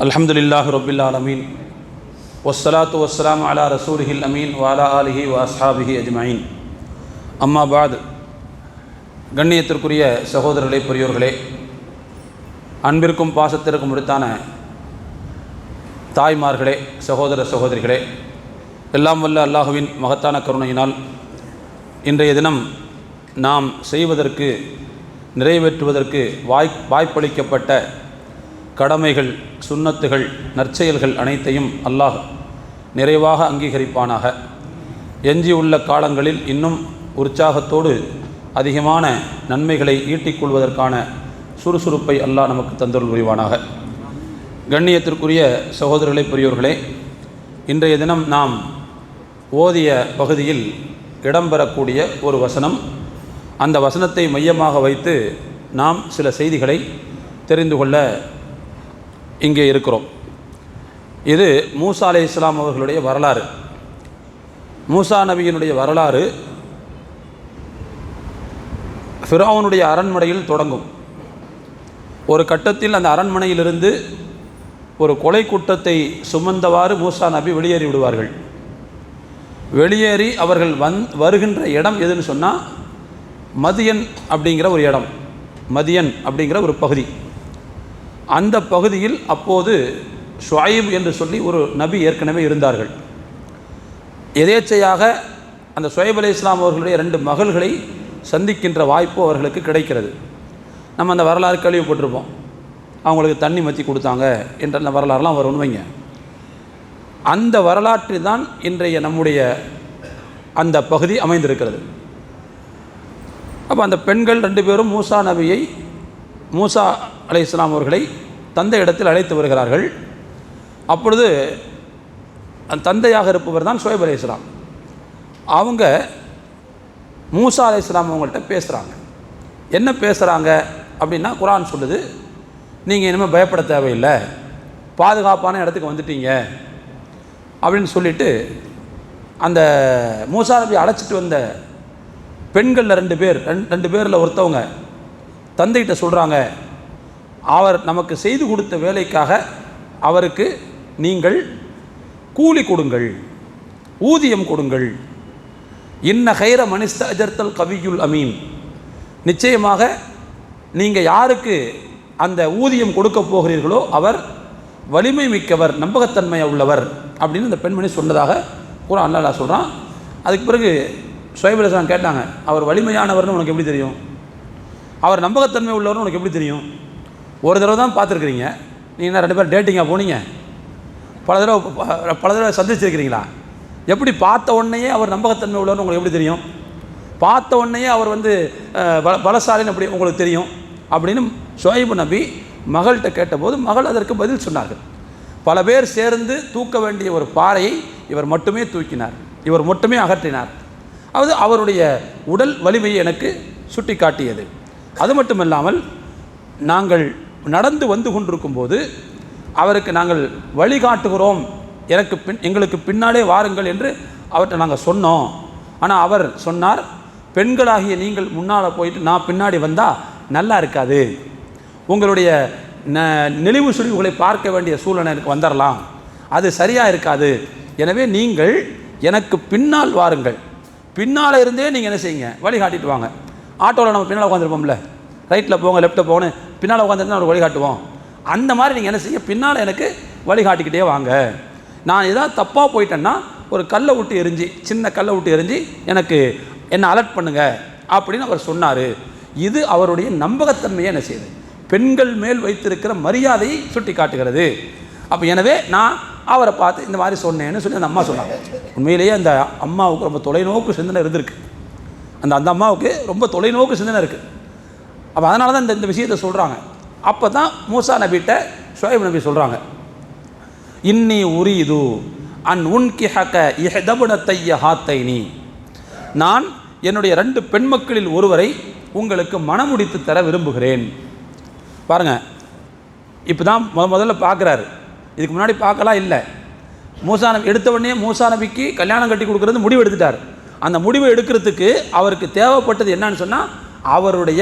அல்ஹம்துலில்லாஹி ரப்பில் ஆலமீன் வஸ்ஸலாத்து வஸ்ஸலாமு அலா ரசூலிஹில் அமீன் வ அலா ஆலிஹி வ அஸ்ஹாபிஹி அஜ்மஈன். அம்மா பாத். கண்ணியத்திற்குரிய சகோதரர்களே, பெரியோர்களே, அன்பிற்கும் பாசத்திற்கும் உரித்தான தாய்மார்களே, சகோதர சகோதரிகளே, எல்லாம் வல்ல அல்லாஹுவின் மகத்தான கருணையினால் இன்றைய தினம் நாம் செய்வதற்கு, நிறைவேற்றுவதற்கு வாய்ப்பளிக்கப்பட்ட கடமைகள், சுன்னத்துகள், நற்செயல்கள் அனைத்தையும் அல்லாஹ் நிறைவாக அங்கீகரிப்பானாக. எஞ்சியுள்ள காலங்களில் இன்னும் உற்சாகத்தோடு அதிகமான நன்மைகளை ஈட்டிக்கொள்வதற்கான சுறுசுறுப்பை அல்லாஹ் நமக்கு தந்தருள் புரிவானாக. கண்ணியத்திற்குரிய சகோதரர்களே, பெரியோர்களே, இன்றைய தினம் நாம் ஓதிய பகுதியில் இடம்பெறக்கூடிய ஒரு வசனம், அந்த வசனத்தை மையமாக வைத்து நாம் சில செய்திகளை தெரிந்து கொள்ள இங்கே இருக்கிறோம். இது மூசா அலைஹிஸ்ஸலாம் அவர்களுடைய வரலாறு. மூசா நபியினுடைய வரலாறு ஃபிரௌனுடைய அரண்மனையில் தொடங்கும். ஒரு கட்டத்தில் அந்த அரண்மனையிலிருந்து ஒரு கொலை குற்றத்தை சுமந்தவாறு மூசா நபி வெளியேறி விடுவார்கள். வெளியேறி அவர்கள் வருகின்ற இடம் எதுன்னு சொன்னால் மதியன் அப்படிங்கிற ஒரு இடம், மதியன் அப்படிங்கிற ஒரு பகுதி. அந்த பகுதியில் அப்போது ஷுஐப் என்று சொல்லி ஒரு நபி ஏற்கனவே இருந்தார்கள். எதேச்சையாக அந்த ஷுஐப் அலைஹிஸ்ஸலாம் அவர்களுடைய 2 மகள்களை சந்திக்கின்ற வாய்ப்பு அவர்களுக்கு கிடைக்கிறது. நம்ம அந்த வரலாறு கேள்விப்பட்டிருப்போம். அவங்களுக்கு தண்ணி மத்தி கொடுத்தாங்க என்ற அந்த வரலாறுலாம் வரும் வைங்க. அந்த வரலாற்றில் தான் இன்றைய நம்முடைய அந்த பகுதி அமைந்திருக்கிறது. அப்போ அந்த பெண்கள் 2 பேரும் மூசா அலைஹிஸ்ஸலாம் அவர்களை தந்தை இடத்தில் அழைத்து வருகிறார்கள். அப்பொழுது அந்த தந்தையாக இருப்பவர் தான் ஷுஐப் அலைஹிஸ்ஸலாம். அவங்க மூசா அலைஹிஸ்ஸலாம் அவங்கள்ட்ட பேசுகிறாங்க. என்ன பேசுகிறாங்க அப்படின்னா, குர்ஆன் சொல்லுது, நீங்கள் இனிமேல் பயப்பட தேவையில்லை, பாதுகாப்பான இடத்துக்கு வந்துட்டீங்க அப்படின்னு சொல்லிவிட்டு அந்த மூசா நபி அழைச்சிட்டு வந்த பெண்களில் 2 பேரில் ஒருத்தவங்க தந்தைகிட்ட சொல்கிறாங்க, அவர் நமக்கு செய்து கொடுத்த வேலைக்காக அவருக்கு நீங்கள் கூலி கொடுங்கள், ஊதியம் கொடுங்கள். இன்ன கைர மனிஸ்த அஜர்த்தல் கவியுல் அமீன். நிச்சயமாக நீங்கள் யாருக்கு அந்த ஊதியம் கொடுக்க போகிறீர்களோ அவர் வலிமை மிக்கவர், நம்பகத்தன்மையாக உள்ளவர் அப்படின்னு அந்த பெண்மணி சொன்னதாக குர்ஆன் அல்லாஹ் சொல்கிறான். அதுக்கு பிறகு ஷுஐப் அலைஹிஸ்ஸலாம் கேட்டாங்க, அவர் வலிமையானவர்னு உனக்கு எப்படி தெரியும்? அவர் நம்பகத்தன்மை உள்ளவர்னு உனக்கு எப்படி தெரியும்? ஒரு தடவை தான் பார்த்துருக்குறீங்க, நீங்கள் 2 பேரும் டேட்டிங்காக போனீங்க, பல தடவை சந்திச்சிருக்கிறீங்களா? எப்படி பார்த்த உடனேயே அவர் நம்பகத்தன்மை உள்ளவர்னு உங்களுக்கு எப்படி தெரியும்? பார்த்த உடனேயே அவர் பலசாலின்னு அப்படி உங்களுக்கு தெரியும் அப்படின்னு ஷுஐப் நபி மகள்கிட்ட கேட்டபோது மகள் அதற்கு பதில் சொன்னார்கள். பல பேர் சேர்ந்து தூக்க வேண்டிய ஒரு பாறையை இவர் மட்டுமே தூக்கினார், இவர் மட்டுமே அகற்றினார். அது அவருடைய உடல் வலிமையை எனக்கு சுட்டி காட்டியது. அது மட்டுமல்லாமல் நாங்கள் நடந்து வந்து கொண்டிருக்கும் போது அவருக்கு நாங்கள் வழிகாட்டுகிறோம், எங்களுக்கு பின்னாலே வாருங்கள் என்று அவர்கிட்ட நாங்கள் சொன்னோம். ஆனால் அவர் சொன்னார், பெண்களாகிய நீங்கள் முன்னால் போயிட்டு நான் பின்னாடி வந்தால் நல்லா இருக்காது, உங்களுடைய நெளிவு சுழிவுகளை பார்க்க வேண்டிய சூழ்நிலை எனக்கு வந்துடலாம், அது சரியாக இருக்காது. எனவே நீங்கள் எனக்கு பின்னால் வாருங்கள், பின்னால் இருந்தே நீங்கள் என்ன செய்யுங்க, வழிகாட்டிட்டு வாங்க. ஆட்டோவில் நம்ம பின்னால் உட்காந்துருப்போம்ல, ரைட்டில் போங்க லெஃப்ட்டில் போகணும், பின்னால் உட்காந்துருந்தா நம்ம வழிகாட்டுவோம். அந்த மாதிரி நீங்கள் என்ன செய்ய, பின்னால் எனக்கு வழிகாட்டிக்கிட்டே வாங்க. நான் ஏதாவது தப்பாக போயிட்டேன்னா ஒரு கல்லை விட்டு எரிஞ்சு, சின்ன கல்லை விட்டு எரிஞ்சு என்னை அலர்ட் பண்ணுங்க அப்படின்னு அவர் சொன்னார். இது அவருடைய நம்பகத்தன்மையை என்ன செய்யுது, பெண்கள் மேல் வைத்திருக்கிற மரியாதையை சுட்டி காட்டுகிறது. அப்போ எனவே நான் அவரை பார்த்து இந்த மாதிரி சொன்னேன்னு சொல்லி அந்த அம்மா சொன்னாங்க. உண்மையிலேயே அந்த அம்மாவுக்கு ரொம்ப தொலைநோக்கு சிந்தனை இருந்திருக்கு. அந்த அம்மாவுக்கு ரொம்ப தொலைநோக்கு சிந்தனை இருக்குது. அப்போ அதனால தான் இந்த விஷயத்தை சொல்கிறாங்க. அப்போ தான் மூசா நபிகிட்ட ஷுஐப் நபி சொல்கிறாங்க, இன்னி உரீது அன் உன்கிஹக இஹ்தபுனத்தைய ஹாத்தைனி. நான் என்னுடைய 2 பெண் மக்களில் ஒருவரை உங்களுக்கு மணமுடித்து தர விரும்புகிறேன். பாருங்கள், இப்போ தான் முதல்ல பார்க்குறாரு, இதுக்கு முன்னாடி பார்க்கலாம் இல்லை. மூசா நபி எடுத்த உடனே மூசா நபிக்கு கல்யாணம் கட்டி கொடுக்குறது முடிவு எடுத்துட்டார். அந்த முடிவை எடுக்கிறதுக்கு அவருக்கு தேவைப்பட்டது என்னன்னு சொன்னால் அவருடைய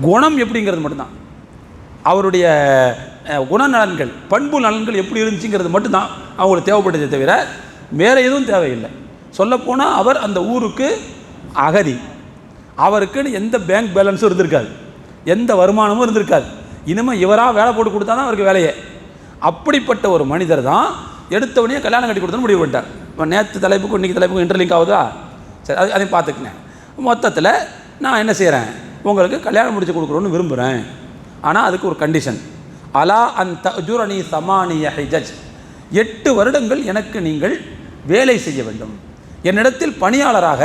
குணம் எப்படிங்கிறது மட்டும்தான். அவருடைய குணநலன்கள், பண்பு நலன்கள் எப்படி இருந்துச்சுங்கிறது மட்டும்தான் அவங்களுக்கு தேவைப்பட்டதே தவிர வேறு எதுவும் தேவையில்லை. சொல்லப்போனால் அவர் அந்த ஊருக்கு அகதி, அவருக்குன்னு எந்த பேங்க் பேலன்ஸும் இருந்திருக்காது, எந்த வருமானமும் இருந்திருக்காது. இனிமேல் இவராக வேலை போட்டு கொடுத்தா தான் அவருக்கு வேலையே. அப்படிப்பட்ட ஒரு மனிதர் தான் எடுத்தவனையே கல்யாணம் கட்டி கொடுத்தோன்னு முடிவு பண்ணிட்டார். நேற்று தலைப்புக்கும் இன்றைக்கி தலைப்புக்கும் இன்டர்லிங்க் ஆகுதா? சரி, அதையும் பார்த்துக்குங்க. மொத்தத்தில் நான் என்ன செய்கிறேன், உங்களுக்கு கல்யாணம் முடிச்சு கொடுக்குறோன்னு விரும்புகிறேன். ஆனால் அதுக்கு ஒரு கண்டிஷன், அலா அந்த தஜுரனி சமானிய ஹிஜஜ், 8 வருடங்கள் எனக்கு நீங்கள் வேலை செய்ய வேண்டும், என்னிடத்தில் பணியாளராக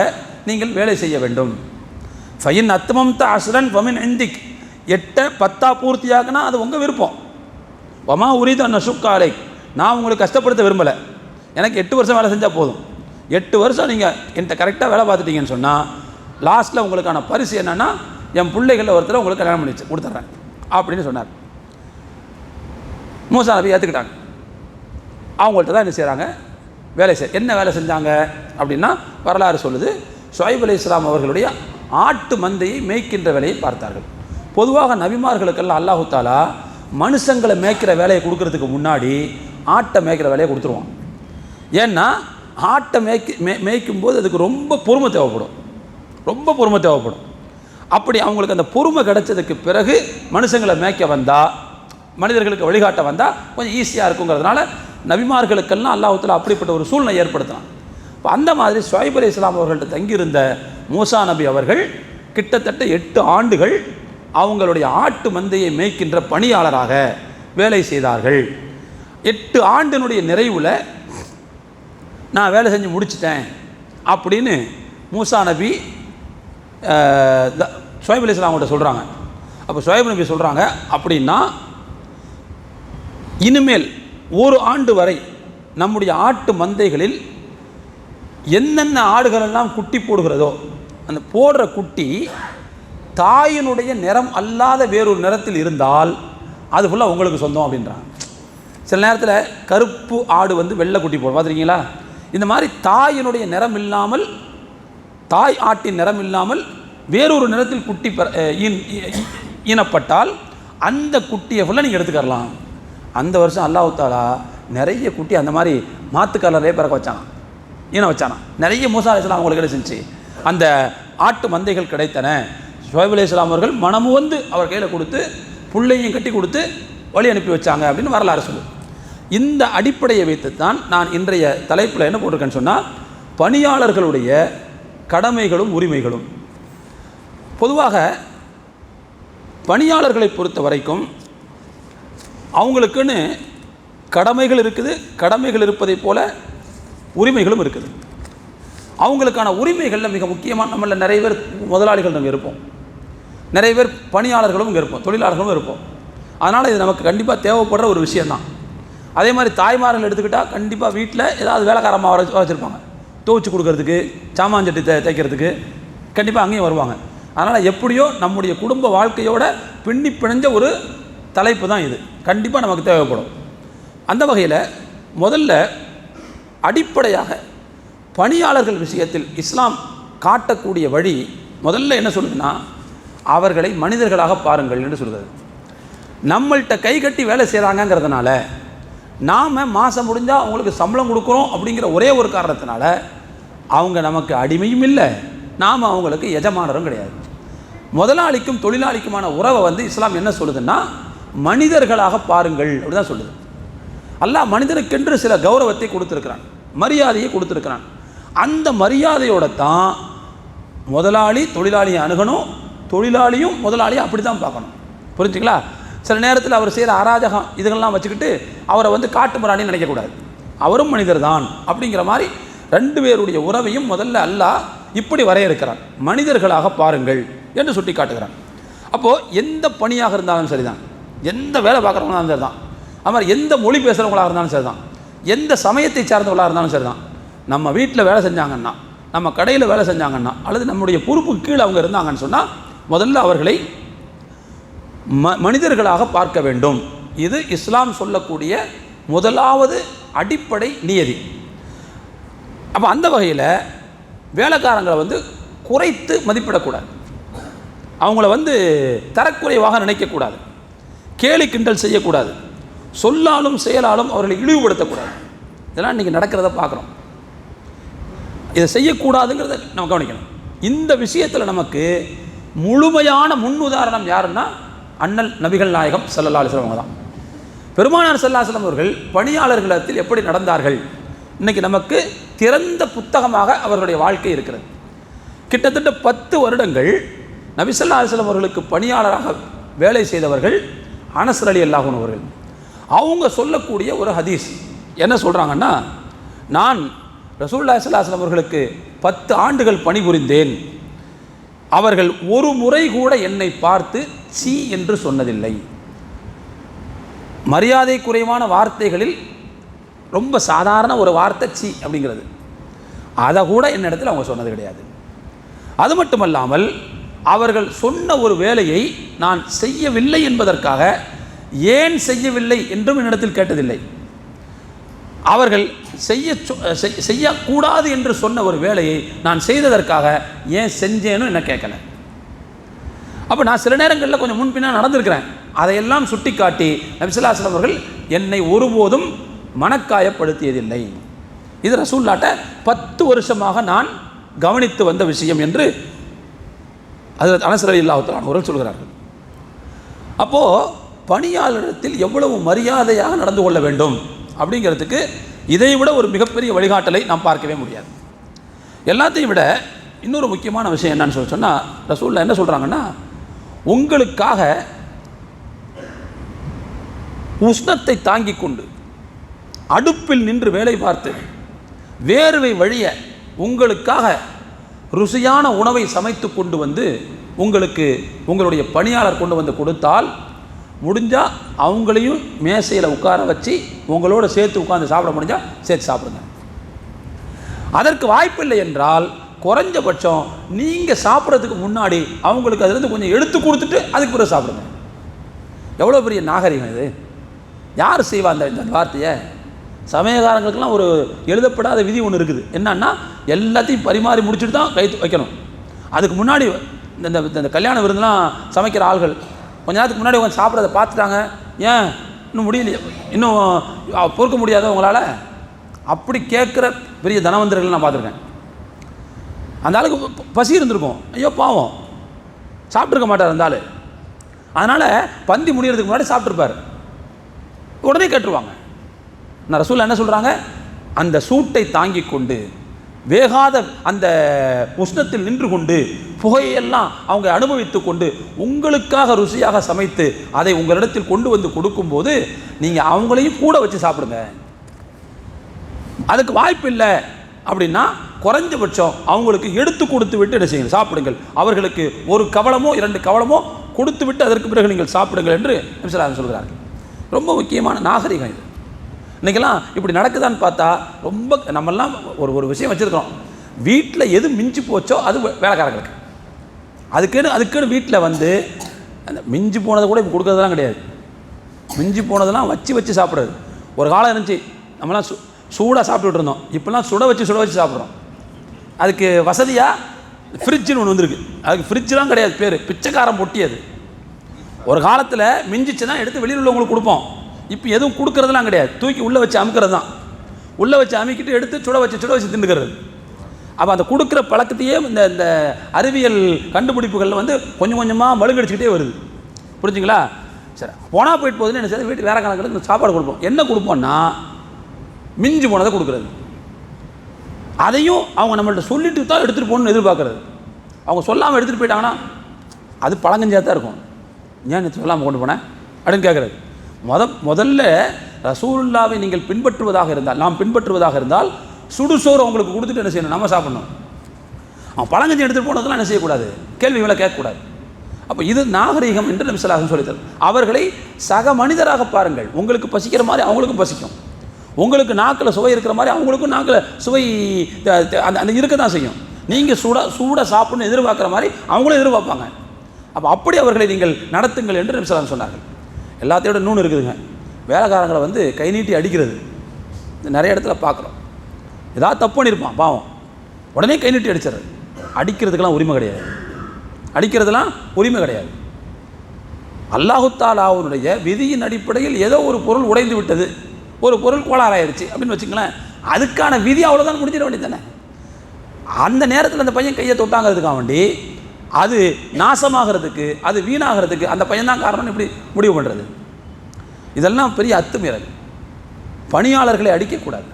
நீங்கள் வேலை செய்ய வேண்டும். ஃபைன் அத்மம் த அஸ்ரன் ஃபமின் இந்திக், 8 10 பூர்த்தியாகனா அது உங்கள் விருப்பம். வமா உரிது நசுக்காலை, நான் உங்களுக்கு கஷ்டப்படுத்த விரும்பலை, எனக்கு 8 வருஷம் வேலை செஞ்சால் போதும். 8 வருஷம் நீங்கள் என்கிட்ட கரெக்டாக வேலை பார்த்துட்டீங்கன்னு சொன்னால் லாஸ்ட்டில் உங்களுக்கான பரிசு என்னென்னா என் பிள்ளைகளில் ஒருத்தர் உங்களுக்கு கல்யாணம் பண்ணி கொடுத்துட்றேன் அப்படின்னு சொன்னார். மூசா நபி ஏற்றுக்கிட்டாங்க. அவங்கள்ட்ட தான் என்ன செய்கிறாங்க, வேலை என்ன வேலை செஞ்சாங்க அப்படின்னா வரலாறு சொல்லுது, ஷுஐப் அலைஹிஸ்ஸலாம் அவர்களுடைய ஆட்டு மந்தையை மேய்க்கின்ற வேலையை பார்த்தார்கள். பொதுவாக நபிமார்களுக்கெல்லாம் அல்லாஹு தாலா மனுஷங்களை மேய்க்கிற வேலையை கொடுக்கறதுக்கு முன்னாடி ஆட்டை மேய்க்கிற வேலையை கொடுத்துருவான். ஏன்னா ஆட்டை மேய்க்கும் போது அதுக்கு ரொம்ப பொறுமை தேவைப்படும், ரொம்ப பொறுமை தேவைப்படும். அப்படி அவங்களுக்கு அந்த பொறுமை கிடைச்சதுக்கு பிறகு மனுஷங்களை மேய்க்க வந்தால், மனிதர்களுக்கு வழிகாட்ட வந்தால் கொஞ்சம் ஈஸியாக இருக்குங்கிறதுனால நபிமார்களுக்கெல்லாம் அல்லாஹ் தஆலா அப்படிப்பட்ட ஒரு சூழ்நிலை ஏற்படுத்தினான். இப்போ அந்த மாதிரி ஷுஐப் அலைஹிஸ்ஸலாம் அவர்கள்ட்ட தங்கியிருந்த மூசா நபி அவர்கள் கிட்டத்தட்ட 8 ஆண்டுகள் அவங்களுடைய ஆட்டு மந்தையை மேய்க்கின்ற பணியாளராக வேலை செய்தார்கள். 8 ஆண்டினுடைய நிறைவில் நான் வேலை செஞ்சு முடிச்சிட்டேன் அப்படின்னு மூசா நபி ஷுஐப் அலைஹிஸ்ஸலாம் அவங்கள்ட்ட சொல்கிறாங்க. அப்போ ஷுஐப் நபி சொல்கிறாங்க, அப்படின்னா இனிமேல் 1 ஆண்டு வரை நம்முடைய ஆட்டு மந்தைகளில் என்னென்ன ஆடுகளெல்லாம் குட்டி போடுகிறதோ அந்த போடுற குட்டி தாயினுடைய நிறம் அல்லாத வேறொரு நிறத்தில் இருந்தால் அது ஃபுல்லாக உங்களுக்கு சொந்தம் அப்படின்றாங்க. சில நேரத்தில் கருப்பு ஆடு வந்து வெள்ளை குட்டி போடும், பார்த்துருக்கீங்களா? இந்த மாதிரி தாயினுடைய நிறம் இல்லாமல், தாய் ஆட்டின் நிறம் இல்லாமல் வேறொரு நிறத்தில் குட்டி ஈனப்பட்டால் அந்த குட்டியை ஃபுல்லாக நீங்கள் எடுத்துக்கரலாம். அந்த வருஷம் அல்லாஹ் தஆலா நிறைய குட்டி அந்த மாதிரி மாற்று கலரே பிறக்க வச்சானா, ஈன வச்சானா. நிறைய மூசா அலைஹிஸ்ஸலாம் அவங்களுக்கு என்ன செஞ்சு அந்த ஆட்டு மந்தைகள் கிடைத்தன. ஷுஐப் அலைஹிஸ்ஸலாம் அவர்கள் மனமு வந்து அவர் கையில் கொடுத்து புள்ளையும் கட்டி கொடுத்து வழி அனுப்பி வச்சாங்க அப்படின்னு வரலாறு சொல்லு. இந்த அடிப்படையை வைத்து தான் நான் இன்றைய தலைப்பில் என்ன போட்டிருக்கேன்னு சொன்னால், பணியாளர்களுடைய கடமைகளும் உரிமைகளும். பொதுவாக பணியாளர்களை பொறுத்த வரைக்கும் அவங்களுக்குன்னு கடமைகள் இருக்குது, கடமைகள் இருப்பதை போல உரிமைகளும் இருக்குது. அவங்களுக்கான உரிமைகளில் மிக முக்கியமாக நம்மள நிறைய பேர் முதலாளிகள் நம்ம இருப்போம், நிறைய பேர் பணியாளர்களும் இங்கே இருப்போம், தொழிலாளர்களும் இருப்போம். அதனால் இது நமக்கு கண்டிப்பாக தேவைப்படுற ஒரு விஷயந்தான். அதே மாதிரி தாய்மார்கள் எடுத்துக்கிட்டால் கண்டிப்பாக வீட்டில் ஏதாவது வேலைக்காரமாக வச்சுருப்பாங்க, துவைச்சி கொடுக்கறதுக்கு, சாமான்சட்டி தைக்கிறதுக்கு கண்டிப்பாக அங்கேயும் வருவாங்க. அதனால் எப்படியோ நம்முடைய குடும்ப வாழ்க்கையோட பின்னி பிணைஞ்ச ஒரு தலைப்பு தான் இது, கண்டிப்பாக நமக்கு தேவைப்படும். அந்த வகையில் முதல்ல அடிப்படையாக பணியாளர்கள் விஷயத்தில் இஸ்லாம் காட்டக்கூடிய வழி முதல்ல என்ன சொல்லுதுன்னா, அவர்களை மனிதர்களாக பாருங்கள் என்று சொல்கிறது. நம்மள்கிட்ட கை கட்டி வேலை செய்கிறாங்கங்கிறதுனால, நாம் மாதம் முடிஞ்சால் அவங்களுக்கு சம்பளம் கொடுக்குறோம் அப்படிங்கிற ஒரே ஒரு காரணத்தினால அவங்க நமக்கு அடிமையும் இல்லை, நாம் அவங்களுக்கு எஜமானரும் கிடையாது. முதலாளிக்கும் தொழிலாளிக்குமான உறவை வந்து இஸ்லாம் என்ன சொல்லுதுன்னா, மனிதர்களாக பாருங்கள் அப்படி தான் சொல்லுது. அல்லாஹ் மனிதனுக்கென்று சில கௌரவத்தை கொடுத்துருக்கிறான், மரியாதையை கொடுத்துருக்கிறான். அந்த மரியாதையோட தான் முதலாளி தொழிலாளியை அணுகணும், தொழிலாளியும் முதலாளியை அப்படி தான் பார்க்கணும். புரிஞ்சுங்களா? சில நேரத்தில் அவர் செய்கிற அராஜகம் இதுகள்லாம் வச்சுக்கிட்டு அவரை வந்து காட்டு மிராணின்னு நினைக்கக்கூடாது, அவரும் மனிதர் தான் அப்படிங்கிற மாதிரி 2 பேருடைய உறவையும் முதல்ல அல்லாஹ் இப்படி வரையறுக்கிறான், மனிதர்களாக பாருங்கள் என்று சுட்டி காட்டுகிறான். அப்போது எந்த பணியாக இருந்தாலும் சரிதான், எந்த வேலை பார்க்குறவங்களாக இருந்தாலும் சரிதான், அது மாதிரி எந்த மொழி பேசுகிறவங்களாக இருந்தாலும் சரிதான், எந்த சமயத்தை சார்ந்தவர்களாக இருந்தாலும் சரிதான், நம்ம வீட்டில் வேலை செஞ்சாங்கன்னா, நம்ம கடையில் வேலை செஞ்சாங்கன்னா, அல்லது நம்முடைய பொறுப்புக்கு கீழே அவங்க இருந்தாங்கன்னு சொன்னால் முதல்ல அவர்களை மனிதர்களாக பார்க்க வேண்டும். இது இஸ்லாம் சொல்லக்கூடிய முதலாவது அடிப்படை நியதி. அப்போ அந்த வகையில் வேலைக்காரங்களை வந்து குறைத்து மதிப்பிடக்கூடாது, அவங்கள வந்து தரக்குறைவாக நினைக்கக்கூடாது, கேலி கிண்டல் செய்யக்கூடாது, சொல்லாலும் செயலாலும் அவர்களை இழிவுபடுத்தக்கூடாது. இதெல்லாம் இன்றைக்கி நடக்கிறத பார்க்குறோம். இதை செய்யக்கூடாதுங்கிறத நம்ம கவனிக்கணும். இந்த விஷயத்தில் நமக்கு முழுமையான முன்னுதாரணம் யாருன்னா அண்ணல் நபிகள் நாயகம் ஸல்லல்லாஹு அலைஹி வஸல்லம் தான். பெருமானார் ஸல்லல்லாஹு அலைஹி வஸல்லம் அவர்கள் பணியாளர்களிடத்தில் எப்படி நடந்தார்கள் இன்றைக்கி நமக்கு திறந்த புத்தகமாக அவர்களுடைய வாழ்க்கை இருக்கிறது. கிட்டத்தட்ட 10 வருடங்கள் நபி ஸல்லல்லாஹு அலைஹி வஸல்லம் அவர்களுக்கு பணியாளராக வேலை செய்தவர்கள் அனஸ் ரலியல்லாஹு அன்ஹு அவர்கள். அவங்க சொல்லக்கூடிய ஒரு ஹதீஸ் என்ன சொல்கிறாங்கன்னா, நான் ரசூலுல்லாஹி ஸல்லல்லாஹு அலைஹி வஸல்லம் அவர்களுக்கு 10 ஆண்டுகள் பணிபுரிந்தேன். அவர்கள் ஒரு முறை கூட என்னை பார்த்து சீ என்று சொன்னதில்லை. மரியாதை குறைவான வார்த்தைகளில் ரொம்ப சாதாரண ஒரு வார்த்தை சீ அப்படிங்கிறது, அதை கூட என்னிடத்தில் அவங்க சொன்னது கிடையாது. அது மட்டுமல்லாமல் அவர்கள் சொன்ன ஒரு வேலையை நான் செய்யவில்லை என்பதற்காக ஏன் செய்யவில்லை என்றும் என்னிடத்தில் கேட்டதில்லை. அவர்கள் செய்யக்கூடாது என்று சொன்ன ஒரு வேலையை நான் செய்ததற்காக ஏன் செஞ்சேன்னு என்ன கேட்கல. அப்போ நான் சில நேரங்களில் கொஞ்சம் முன்பின்னா நடந்திருக்கிறேன். அதையெல்லாம் சுட்டி காட்டி நபி ஸல்லல்லாஹு அலைஹி வஸல்லம் அவர்கள் என்னை ஒருபோதும் மனக்காயப்படுத்தியதில்லை. இது ரசூலுல்லாஹ்ட்ட 10 வருஷமாக நான் கவனித்து வந்த விஷயம் என்று ஹஜ்ரத் அனஸ் ரலியல்லாஹு தஆலா அவர்கள் சொல்கிறார்கள். அப்போது பணியாளரிடத்தில் எவ்வளவு மரியாதையாக நடந்து கொள்ள வேண்டும் அப்படிங்கிறதுக்கு இதைவிட ஒரு மிகப்பெரிய வழிகாட்டலை நாம் பார்க்கவே முடியாது. எல்லாத்தையும் விட இன்னொரு முக்கியமான விஷயம் என்னன்னு சொன்னால், ரசூலுல்லாஹ் என்ன சொல்கிறாங்கன்னா, உங்களுக்காக உஷ்ணத்தை தாங்கி கொண்டு அடுப்பில் நின்று வேலை பார்த்து வேர்வை வழிய உங்களுக்காக ருசியான உணவை சமைத்து கொண்டு வந்து உங்களுக்கு உங்களுடைய பணியாளர் கொண்டு வந்து கொடுத்தால், முடிஞ்சால் அவங்களையும் மேசையில் உட்கார வச்சு உங்களோட சேர்த்து உட்காந்து சாப்பிட முடிஞ்சால் சேர்த்து சாப்பிடுங்க. அதற்கு வாய்ப்பில்லை என்றால் குறைஞ்சபட்சம் நீங்கள் சாப்பிட்றதுக்கு முன்னாடி அவங்களுக்கு அதுலேருந்து கொஞ்சம் எடுத்து கொடுத்துட்டு அதுக்கு பிறகு சாப்பிடுங்க. எவ்வளோ பெரிய நாகரிகம் இது! யார் செய்வா இந்த வார்த்தையை? சமயகாரங்களுக்கெல்லாம் ஒரு எழுதப்படாத விதி ஒன்று இருக்குது. என்னன்னா, எல்லாத்தையும் பரிமாறி முடிச்சுட்டு தான் கை வைக்கணும். அதுக்கு முன்னாடி இந்த கல்யாண விருந்துலாம் சமைக்கிற ஆள்கள் கொஞ்ச நேரத்துக்கு முன்னாடி உட்காந்து சாப்பிட்றத பார்த்துட்டாங்க, ஏன் இன்னும் முடியலையே, இன்னும் பொறுக்க முடியாத உங்களால் அப்படி கேட்குற பெரிய தனவந்தர்கள் நான் பார்த்துருக்கேன். அந்த ஆளுக்கு பசி இருந்திருக்கும், ஐயோ பாவம் சாப்பிட்ருக்க மாட்டார் அந்த ஆள். அதனால் பந்தி முடிகிறதுக்கு முன்னாடி சாப்பிட்ருப்பார், உடனே கேட்டுருவாங்க. நான் ரசூல் என்ன சொல்கிறாங்க, அந்த சூட்டை தாங்கி கொண்டு வேகாத அந்த உஷ்ணத்தில் நின்று கொண்டு புகையெல்லாம் அவங்க அனுபவித்து கொண்டு உங்களுக்காக ருசியாக சமைத்து அதை உங்களிடத்தில் கொண்டு வந்து கொடுக்கும்போது நீங்கள் அவங்களையும் கூட வச்சு சாப்பிடுங்க. அதுக்கு வாய்ப்பு இல்லை அப்படின்னா குறைஞ்சபட்சம் அவங்களுக்கு எடுத்து கொடுத்து விட்டு என்ன செய்யுங்கள், சாப்பிடுங்கள். அவர்களுக்கு ஒரு கவளமோ 2 கவளமோ கொடுத்து விட்டு அதற்கு பிறகு நீங்கள் சாப்பிடுங்கள் என்று நபி ஸல்லல்லாஹு அலைஹி வஸல்லம் சொல்கிறார்கள். ரொம்ப முக்கியமான நாகரிகம் இது. இன்றைக்கெல்லாம் இப்படி நடக்குதான்னு பார்த்தா ரொம்ப நம்மெல்லாம் ஒரு விஷயம் வச்சுருக்கிறோம், வீட்டில் எது மிஞ்சி போச்சோ அது வேலைக்காரங்களுக்கு. அதுக்குன்னு வீட்டில் வந்து அந்த மிஞ்சி போனதை கூட இப்போ கொடுக்கறதெல்லாம் கிடையாது. மிஞ்சி போனதெல்லாம் வச்சு சாப்பிட்றது. ஒரு காலம் இருந்துச்சு, நம்மலாம் சூடாக சாப்பிட்டுட்டு இருந்தோம். இப்போலாம் சுட வச்சு சாப்பிட்றோம். அதுக்கு வசதியாக ஃப்ரிட்ஜுன்னு ஒன்று வந்துருக்கு. அதுக்கு ஃப்ரிட்ஜெலாம் கிடையாது, பேர் பிச்சைக்காரன் பொட்டியது. ஒரு காலத்தில் மிஞ்சிச்சுன்னா எடுத்து வெளியில் உள்ளவங்களுக்கு கொடுப்போம். இப்போ எதுவும் கொடுக்கறதுலாம் கிடையாது, தூக்கி உள்ளே வச்சு அமுக்கிறது தான். உள்ளே வச்சு அமுக்கிட்டு எடுத்து சுட வச்சு தின்னுக்கிறது. அப்போ அந்த கொடுக்குற பழக்கத்தையே இந்த அறிவியல் கண்டுபிடிப்புகளில் வந்து கொஞ்சம் கொஞ்சமாக மழுங்கடிச்சிக்கிட்டே வருது. புரிஞ்சுங்களா? சரி, போனால் போயிட்டு போகுதுன்னு என்ன செய்ய, வீட்டு வேற கணக்கில் இந்த சாப்பாடு கொடுப்போம். என்ன கொடுப்போம்னா மிஞ்சி போனதை கொடுக்குறது. அதையும் அவங்க நம்மள்ட்ட சொல்லிட்டு தான் எடுத்துகிட்டு போகணுன்னு எதிர்பார்க்குறது. அவங்க சொல்லாமல் எடுத்துகிட்டு போயிட்டாங்கன்னா அது பழங்கஞ்சியாக தான் இருக்கும். ஏன் நீ சொல்லாமல் கொண்டு போனேன் அப்படின்னு கேட்குறது. முதல்ல ரசூலுல்லாவை நீங்கள் பின்பற்றுவதாக இருந்தால், நாம் பின்பற்றுவதாக இருந்தால் சுடுசோறு அவங்களுக்கு கொடுத்துட்டு என்ன செய்யணும், நம்ம சாப்பிடணும். அவன் பழங்கஞ்சி எடுத்துகிட்டு போனதெல்லாம் என்ன செய்யக்கூடாது, கேள்விகளை கேட்கக்கூடாது. அப்போ இது நாகரீகம் என்று நபி ஸல்லல்லாஹு அலைஹி வஸல்லம் சொல்லித்தரும். அவர்களை சக மனிதராக பாருங்கள். உங்களுக்கு பசிக்கிற மாதிரி அவங்களுக்கும் பசிக்கும், உங்களுக்கு நாக்கில் சுவை இருக்கிற மாதிரி அவங்களுக்கும் நாக்கில் சுவை அந்த இருக்க தான் செய்யும். நீங்கள் சூடாக சாப்பிட்ணுன்னு எதிர்பார்க்குற மாதிரி அவங்களும் எதிர்பார்ப்பாங்க. அப்படி அவர்களை நீங்கள் நடத்துங்கள் என்று நபி ஸல்லல்லாஹு அலைஹி வஸல்லம் சொன்னார்கள். எல்லாத்தையோட இன்னொன்று இருக்குதுங்க, வேலைக்காரங்களை வந்து கை நீட்டி அடிக்கிறது. நிறைய இடத்துல பார்க்குறோம். ஏதாவது தப்பு பண்ணியிருப்பான் பாவம், உடனே கை நீட்டி அடிக்கிறதுக்கெல்லாம் உரிமை கிடையாது. அல்லாஹு தஆலாவுடைய விதியின் அடிப்படையில் ஏதோ ஒரு பொருள் உடைந்து விட்டது, ஒரு பொருள் கோளாறாயிருச்சு அப்படின்னு வச்சுங்களேன், அதுக்கான விதி அவ்வளோதான், முடிஞ்சிட வேண்டியது தானே. அந்த நேரத்தில் அந்த பையன் கையை தொட்டாங்கிறதுக்காக வேண்டி அது நாசமாகிறதுக்கு, அது வீணாகிறதுக்கு அந்த பையன் தான் காரணம்னு எப்படி முடிவு பண்ணுறது? இதெல்லாம் பெரிய அத்துமீறல். பணியாளர்களை அடிக்கக்கூடாது.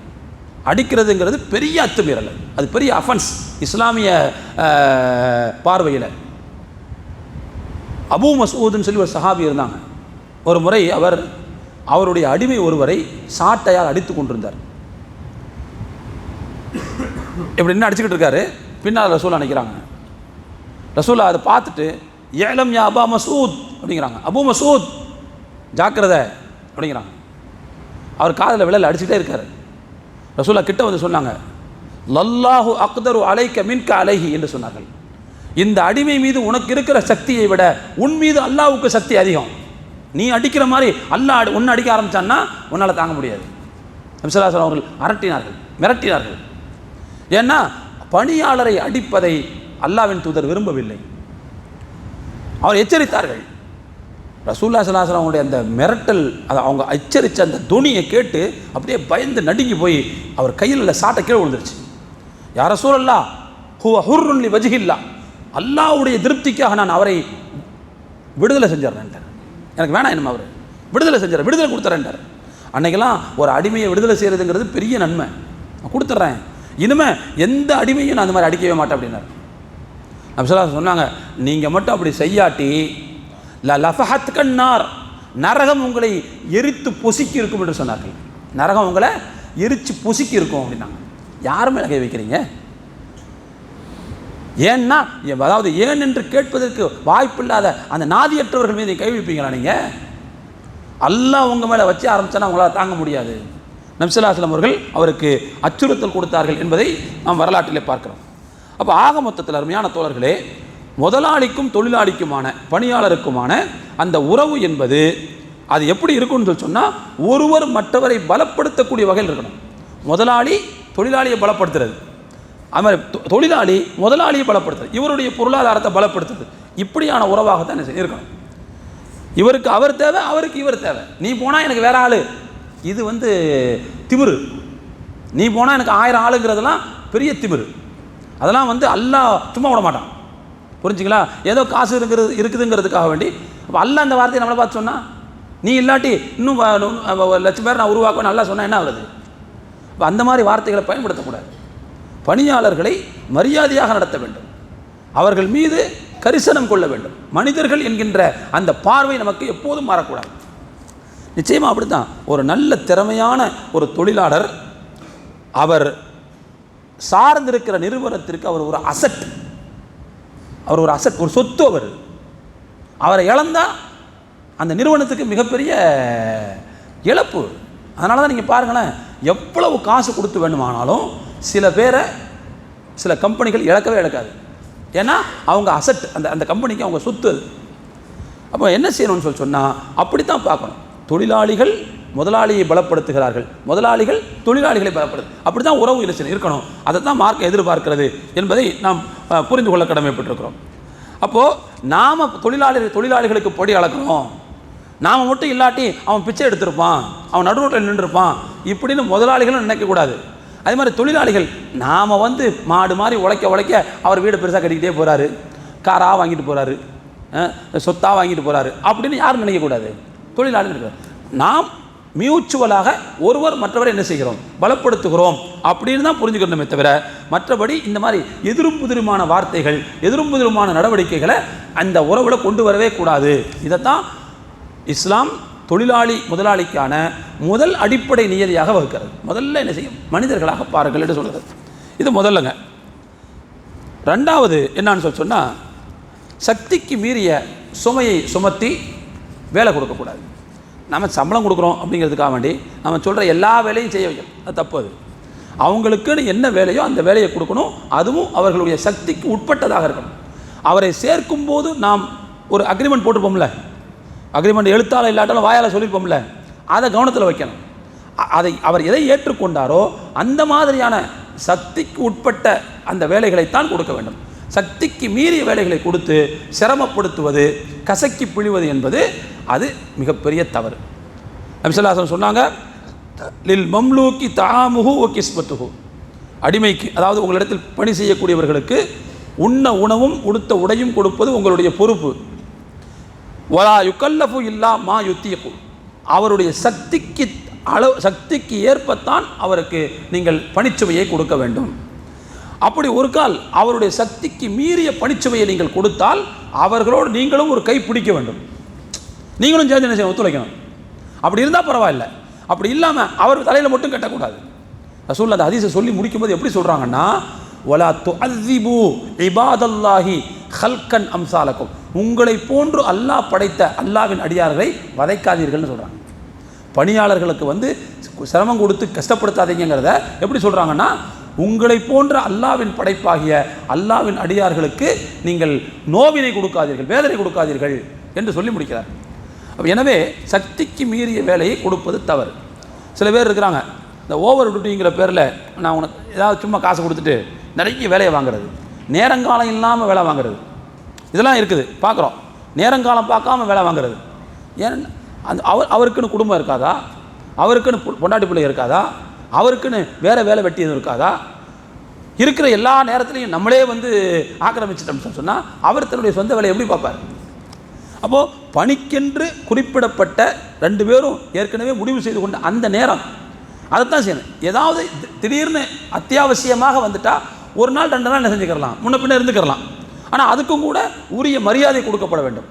அடிக்கிறதுங்கிறது பெரிய அத்துமீறல், அது பெரிய அஃபென்ஸ் இஸ்லாமிய பார்வையில். அபூ மஸ்ஊதுன்னு சொல்லி ஒரு சஹாபி இருந்தாங்க. ஒரு முறை அவருடைய அடிமை ஒருவரை சாட்டையால் அடித்து கொண்டிருந்தார். இப்படி என்ன அடிச்சுக்கிட்டு இருக்காரு, பின்னால் ரசூல் நினைக்கிறாங்க. ரசூலா அதை பார்த்துட்டு ஏலம் யா அபா மசூத் அப்படிங்கிறாங்க. அபூ மசூத் ஜாக்கிரதை அப்படிங்கிறாங்க. அவர் காதில் விழல் அடிச்சுட்டே இருக்காரு. ரசூலா கிட்ட வந்து சொன்னாங்க, லல்லாஹு அக்தரு அலைக்க மின்க அலைஹி என்று சொன்னார்கள். இந்த அடிமை மீது உனக்கு இருக்கிற சக்தியை விட உன் மீது அல்லாஹ்வுக்கு சக்தி அதிகம். நீ அடிக்கிற மாதிரி அல்லாஹ் உன்னை அடிக்க ஆரம்பிச்சான்னா உன்னால் தாங்க முடியாது. நபி ஸல்லல்லாஹு அலைஹி வஸல்லம் அவர்கள் அரட்டினார்கள், மிரட்டினார்கள். ஏன்னா பணியாளரை அடிப்பதை அல்லாஹ்வின் தூதர் விரும்பவில்லை. அவர் எச்சரித்தார்கள். ரசூலுல்லாஹி ஸல்லல்லாஹு அலைஹி வஸல்லம் அவங்களுடைய அந்த மிரட்டல், அதை அவங்க எச்சரித்த அந்த துணியை கேட்டு அப்படியே பயந்து நடுங்கி போய் அவர் கையில் உள்ள சாட்டை கீழே விழுந்துருச்சு. யா ரசூலல்லாஹ் ஹுவ ஹுர்ருன் லி வஜ்ஹில்லாஹ், அல்லாஹ்வுடைய திருப்திக்காக நான் அவரை விடுதலை செஞ்சிடறேன்ட்டார். எனக்கு வேணாம் இனிமே அவர் விடுதலை செஞ்சிடறேன், விடுதலை கொடுத்துறேன்ட்டார். அன்னைக்கெல்லாம் ஒரு அடிமையை விடுதலை செய்கிறதுங்கிறது பெரிய நன்மை. நான் கொடுத்துட்றேன், இனிமேல் எந்த அடிமையும் நான் அந்த மாதிரி அடிக்கவே மாட்டேன் அப்படின்னார். நபி ஸல்லல்லாஹு அலைஹி வஸல்லம் சொன்னாங்க, நீங்கள் மட்டும் அப்படி செய்யாட்டி லஃபஹத் கன்னார், நரகம் உங்களை எரித்து பொசுக்கி இருக்கும் என்று சொன்னார்கள். நரகம் உங்களை எரித்து பொசுக்கி இருக்கும் அப்படின்னாங்க. யார் மேலே கை வைக்கிறீங்க? ஏன்னா அதாவது ஏன் என்று கேட்பதற்கு வாய்ப்பில்லாத அந்த நாதியற்றவர்கள் மீது கை வைப்பீங்களா நீங்கள்? அல்லாஹ் உங்கள் மேலே வச்சு ஆரம்பித்தானா உங்களால் தாங்க முடியாது. நபி ஸல்லல்லாஹு அலைஹி வஸல்லம் அவர்கள் அவருக்கு அச்சுறுத்தல் கொடுத்தார்கள் என்பதை நாம் வரலாற்றிலே பார்க்கிறோம். அப்போ ஆக மொத்தத்தில் அருமையான தோழர்களே, முதலாளிக்கும் தொழிலாளிக்குமான பணியாளருக்குமான அந்த உறவு என்பது அது எப்படி இருக்கும்னு சொன்னால், ஒருவர் மற்றவரை பலப்படுத்தக்கூடிய வகையில் இருக்கணும். முதலாளி தொழிலாளியை பலப்படுத்துறது, அது மாதிரி தொழிலாளி முதலாளியை பலப்படுத்துறது, இவருடைய பொருளாதாரத்தை பலப்படுத்துறது, இப்படியான உறவாகத்தான் இருக்கணும். இவருக்கு அவர் தேவை, அவருக்கு இவர் தேவை. நீ போனால் எனக்கு வேற ஆள், இது திமிரு. நீ போனால் எனக்கு 1000 ஆளுங்கிறதெல்லாம் பெரிய திமிரு. அதெல்லாம் அல்லாஹ் சும்மா விட மாட்டான். புரிஞ்சுங்களா? ஏதோ காசு இருக்குதுங்கிறதுக்காக வேண்டி. அப்போ அல்லாஹ் அந்த வார்த்தையை நம்மளை பார்த்து சொன்னால், நீ இல்லாட்டி இன்னும் 1,00,000 பேர் நான் உருவாக்குவேன் நல்லா சொன்னால் என்ன ஆகுது? அப்போ அந்த மாதிரி வார்த்தைகளை பயன்படுத்தக்கூடாது. பணியாளர்களை மரியாதையாக நடத்த வேண்டும், அவர்கள் மீது கரிசனம் கொள்ள வேண்டும். மனிதர்கள் என்கின்ற அந்த பார்வை நமக்கு எப்போதும் மாறக்கூடாது. நிச்சயமாக அப்படி தான். ஒரு நல்ல திறமையான ஒரு தொழிலாளர், அவர் சார்ந்திருக்கிற நிறுவனத்திற்கு அவர் ஒரு அசட், ஒரு சொத்து. அவரை இழந்தால் அந்த நிறுவனத்துக்கு மிகப்பெரிய இழப்பு. அதனால தான் நீங்கள் பாருங்களேன், எவ்வளவு காசு கொடுத்து வேண்டுமானாலும் சில பேரை சில கம்பெனிகள் இழக்கவே இழக்காது. ஏன்னா அவங்க அசட், அந்த கம்பெனிக்கு அவங்க சொத்து. அப்போ என்ன செய்யணும்னு சொன்னால் அப்படி தான் பார்க்கணும். தொழிலாளிகள் முதலாளியை பலப்படுத்துகிறார்கள், முதலாளிகள் தொழிலாளிகளை பலப்படுத்து, அப்படி தான் உறவு இருக்கணும். அதை தான் மார்க்க எதிர்பார்க்கிறது என்பதை நாம் புரிந்து கொள்ள கடமைப்பட்டிருக்கிறோம். அப்போது நாம் தொழிலாளிகளுக்கு பொடி அளக்கணும். நாம் மட்டும் இல்லாட்டி அவன் பிச்சை எடுத்திருப்பான், அவன் நடுரோட்டில் நின்றுருப்பான் இப்படின்னு முதலாளிகளும் நினைக்கக்கூடாது. அதே மாதிரி தொழிலாளிகள், நாம் மாடு மாதிரி உழைக்க அவர் வீடு பெருசாக கட்டிக்கிட்டே போகிறாரு, காராக வாங்கிட்டு போகிறாரு, சொத்தாக வாங்கிட்டு போகிறாரு அப்படின்னு யாரும் நினைக்கக்கூடாது. தொழிலாளிகள் நாம் மியூச்சுவலாக ஒருவர் மற்றவரை என்ன செய்கிறோம், பலப்படுத்துகிறோம் அப்படின்னு தான் புரிஞ்சுக்கணுமே தவிர, மற்றபடி இந்த மாதிரி எதிரும் புதிருமான வார்த்தைகள், எதிரும் புதிருமான நடவடிக்கைகளை அந்த உறவில் கொண்டு வரவே கூடாது. இதைத்தான் இஸ்லாம் தொழிலாளி முதலாளிக்கான முதல் அடிப்படை நியதியாக வகுக்கிறது. முதல்ல என்ன செய்யும், மனிதர்களாக பாருங்கள் என்று சொல்கிறது. இது முதல்லங்க. ரெண்டாவது என்னான்னு சொன்னால், சக்திக்கு மீறிய சுமையை சுமத்தி வேலை கொடுக்கக்கூடாது. நம்ம சம்பளம் கொடுக்குறோம் அப்படிங்கிறதுக்காக வேண்டி நம்ம சொல்கிற எல்லா வேலையும் செய்ய வைக்கணும், அது தப்பு. அது அவங்களுக்குன்னு என்ன வேலையோ அந்த வேலையை கொடுக்கணும், அதுவும் அவர்களுடைய சக்திக்கு உட்பட்டதாக இருக்கணும். அவரை சேர்க்கும்போது நாம் ஒரு அக்ரிமெண்ட் போட்டிருப்போம்ல, அக்ரிமெண்ட் எழுத்தால் இல்லாட்டாலும் வாயால் சொல்லியிருப்போம்ல, அதை கவனத்தில் வைக்கணும். அதை அவர் எதை ஏற்றுக்கொண்டாரோ அந்த மாதிரியான சக்திக்கு உட்பட்ட அந்த வேலைகளைத்தான் கொடுக்க வேண்டும். சக்திக்கு மீறிய வேலைகளை கொடுத்து சிரமப்படுத்துவது, கசக்கி பிழிவது என்பது அது மிகப்பெரிய தவறு. நபி ஸல்லல்லாஹு அலைஹி வஸல்லம் சொன்னாங்க, லில் மம்லூக்கி தஆமுஹு வ கிஸ்வத்துஹு, அடிமைக்கு, அதாவது உங்களிடத்தில் பணி செய்யக்கூடியவர்களுக்கு உண்ண உணவும் உடுத்த உடையும் கொடுப்பது உங்களுடைய பொறுப்பு. வலா யுக்கல்லஃபு இல்லா மா யுத்தீகு, அவருடைய சக்திக்கு ஏற்பத்தான் அவருக்கு நீங்கள் பணிச்சுமையை கொடுக்க வேண்டும். அப்படி ஒரு கால் அவருடைய சக்திக்கு மீறிய பணிச்சுமையை நீங்கள் கொடுத்தால் அவர்களோடு நீங்களும் ஒரு கை பிடிக்க வேண்டும், நீங்களும் சேர்ந்து என்ன செய்யணும், ஒத்துழைக்கணும். அப்படி இருந்தால் பரவாயில்ல. அப்படி இல்லாமல் அவர் தலையில் மட்டும் கட்டக்கூடாது. ரசூல் அந்த ஹதீஸை சொல்லி முடிக்கும்போது எப்படி சொல்கிறாங்கன்னா, வலா துஅذிபு இபாதல்லாஹி ஹல்கன் அம்சாலக்கும், உங்களை போன்று அல்லாஹ் படைத்த அல்லாஹ்வின் அடியார்களை வதைக்காதீர்கள்னு சொல்கிறாங்க. பணியாளர்களுக்கு சிரமம் கொடுத்து கஷ்டப்படுத்தாதீங்கிறத எப்படி சொல்கிறாங்கன்னா, உங்களை போன்ற அல்லாஹ்வின் படைப்பாகிய அல்லாஹ்வின் அடியார்களுக்கு நீங்கள் நோவினை கொடுக்காதீர்கள், வேதனை கொடுக்காதீர்கள் என்று சொல்லி முடிக்கிறார். எனவே சக்திக்கு மீறிய வேலையை கொடுப்பது தவறு. சில பேர் இருக்கிறாங்க, இந்த ஓவர் டியூட்டிங்கிற பேரில் நான் உனக்கு ஏதாவது சும்மா காசு கொடுத்துட்டு நிறைய வேலையை வாங்குறது, நேரங்காலம் இல்லாமல் வேலை வாங்குறது, இதெல்லாம் இருக்குது, பார்க்குறோம். நேரங்காலம் பார்க்காம வேலை வாங்குறது. ஏன் அந்த அவருக்குன்னு குடும்பம் இருக்காதா, அவருக்குன்னு பொண்டாட்டி பிள்ளை இருக்காதா, அவருக்குன்னு வேறு வேலை வெட்டி எதுவும் இருக்காதா? இருக்கிற எல்லா நேரத்துலையும் நம்மளே ஆக்கிரமிச்சிட்டோம்னு சொன்னால் அவர் தன்னுடைய சொந்த வேலையை எப்படி பார்ப்பார்? அப்போது பணிக்கென்று குறிப்பிடப்பட்ட 2 பேரும் ஏற்கனவே முடிவு செய்து கொண்ட அந்த நேரம் அதைத்தான் செய்யணும். ஏதாவது திடீர்னு அத்தியாவசியமாக வந்துட்டால் ஒரு நாள் 2 நாள் என்ன செஞ்சுக்கிறலாம், முன்ன பின்ன இருந்துக்கிறலாம். ஆனால் அதுக்கும் கூட உரிய மரியாதை கொடுக்கப்பட வேண்டும்.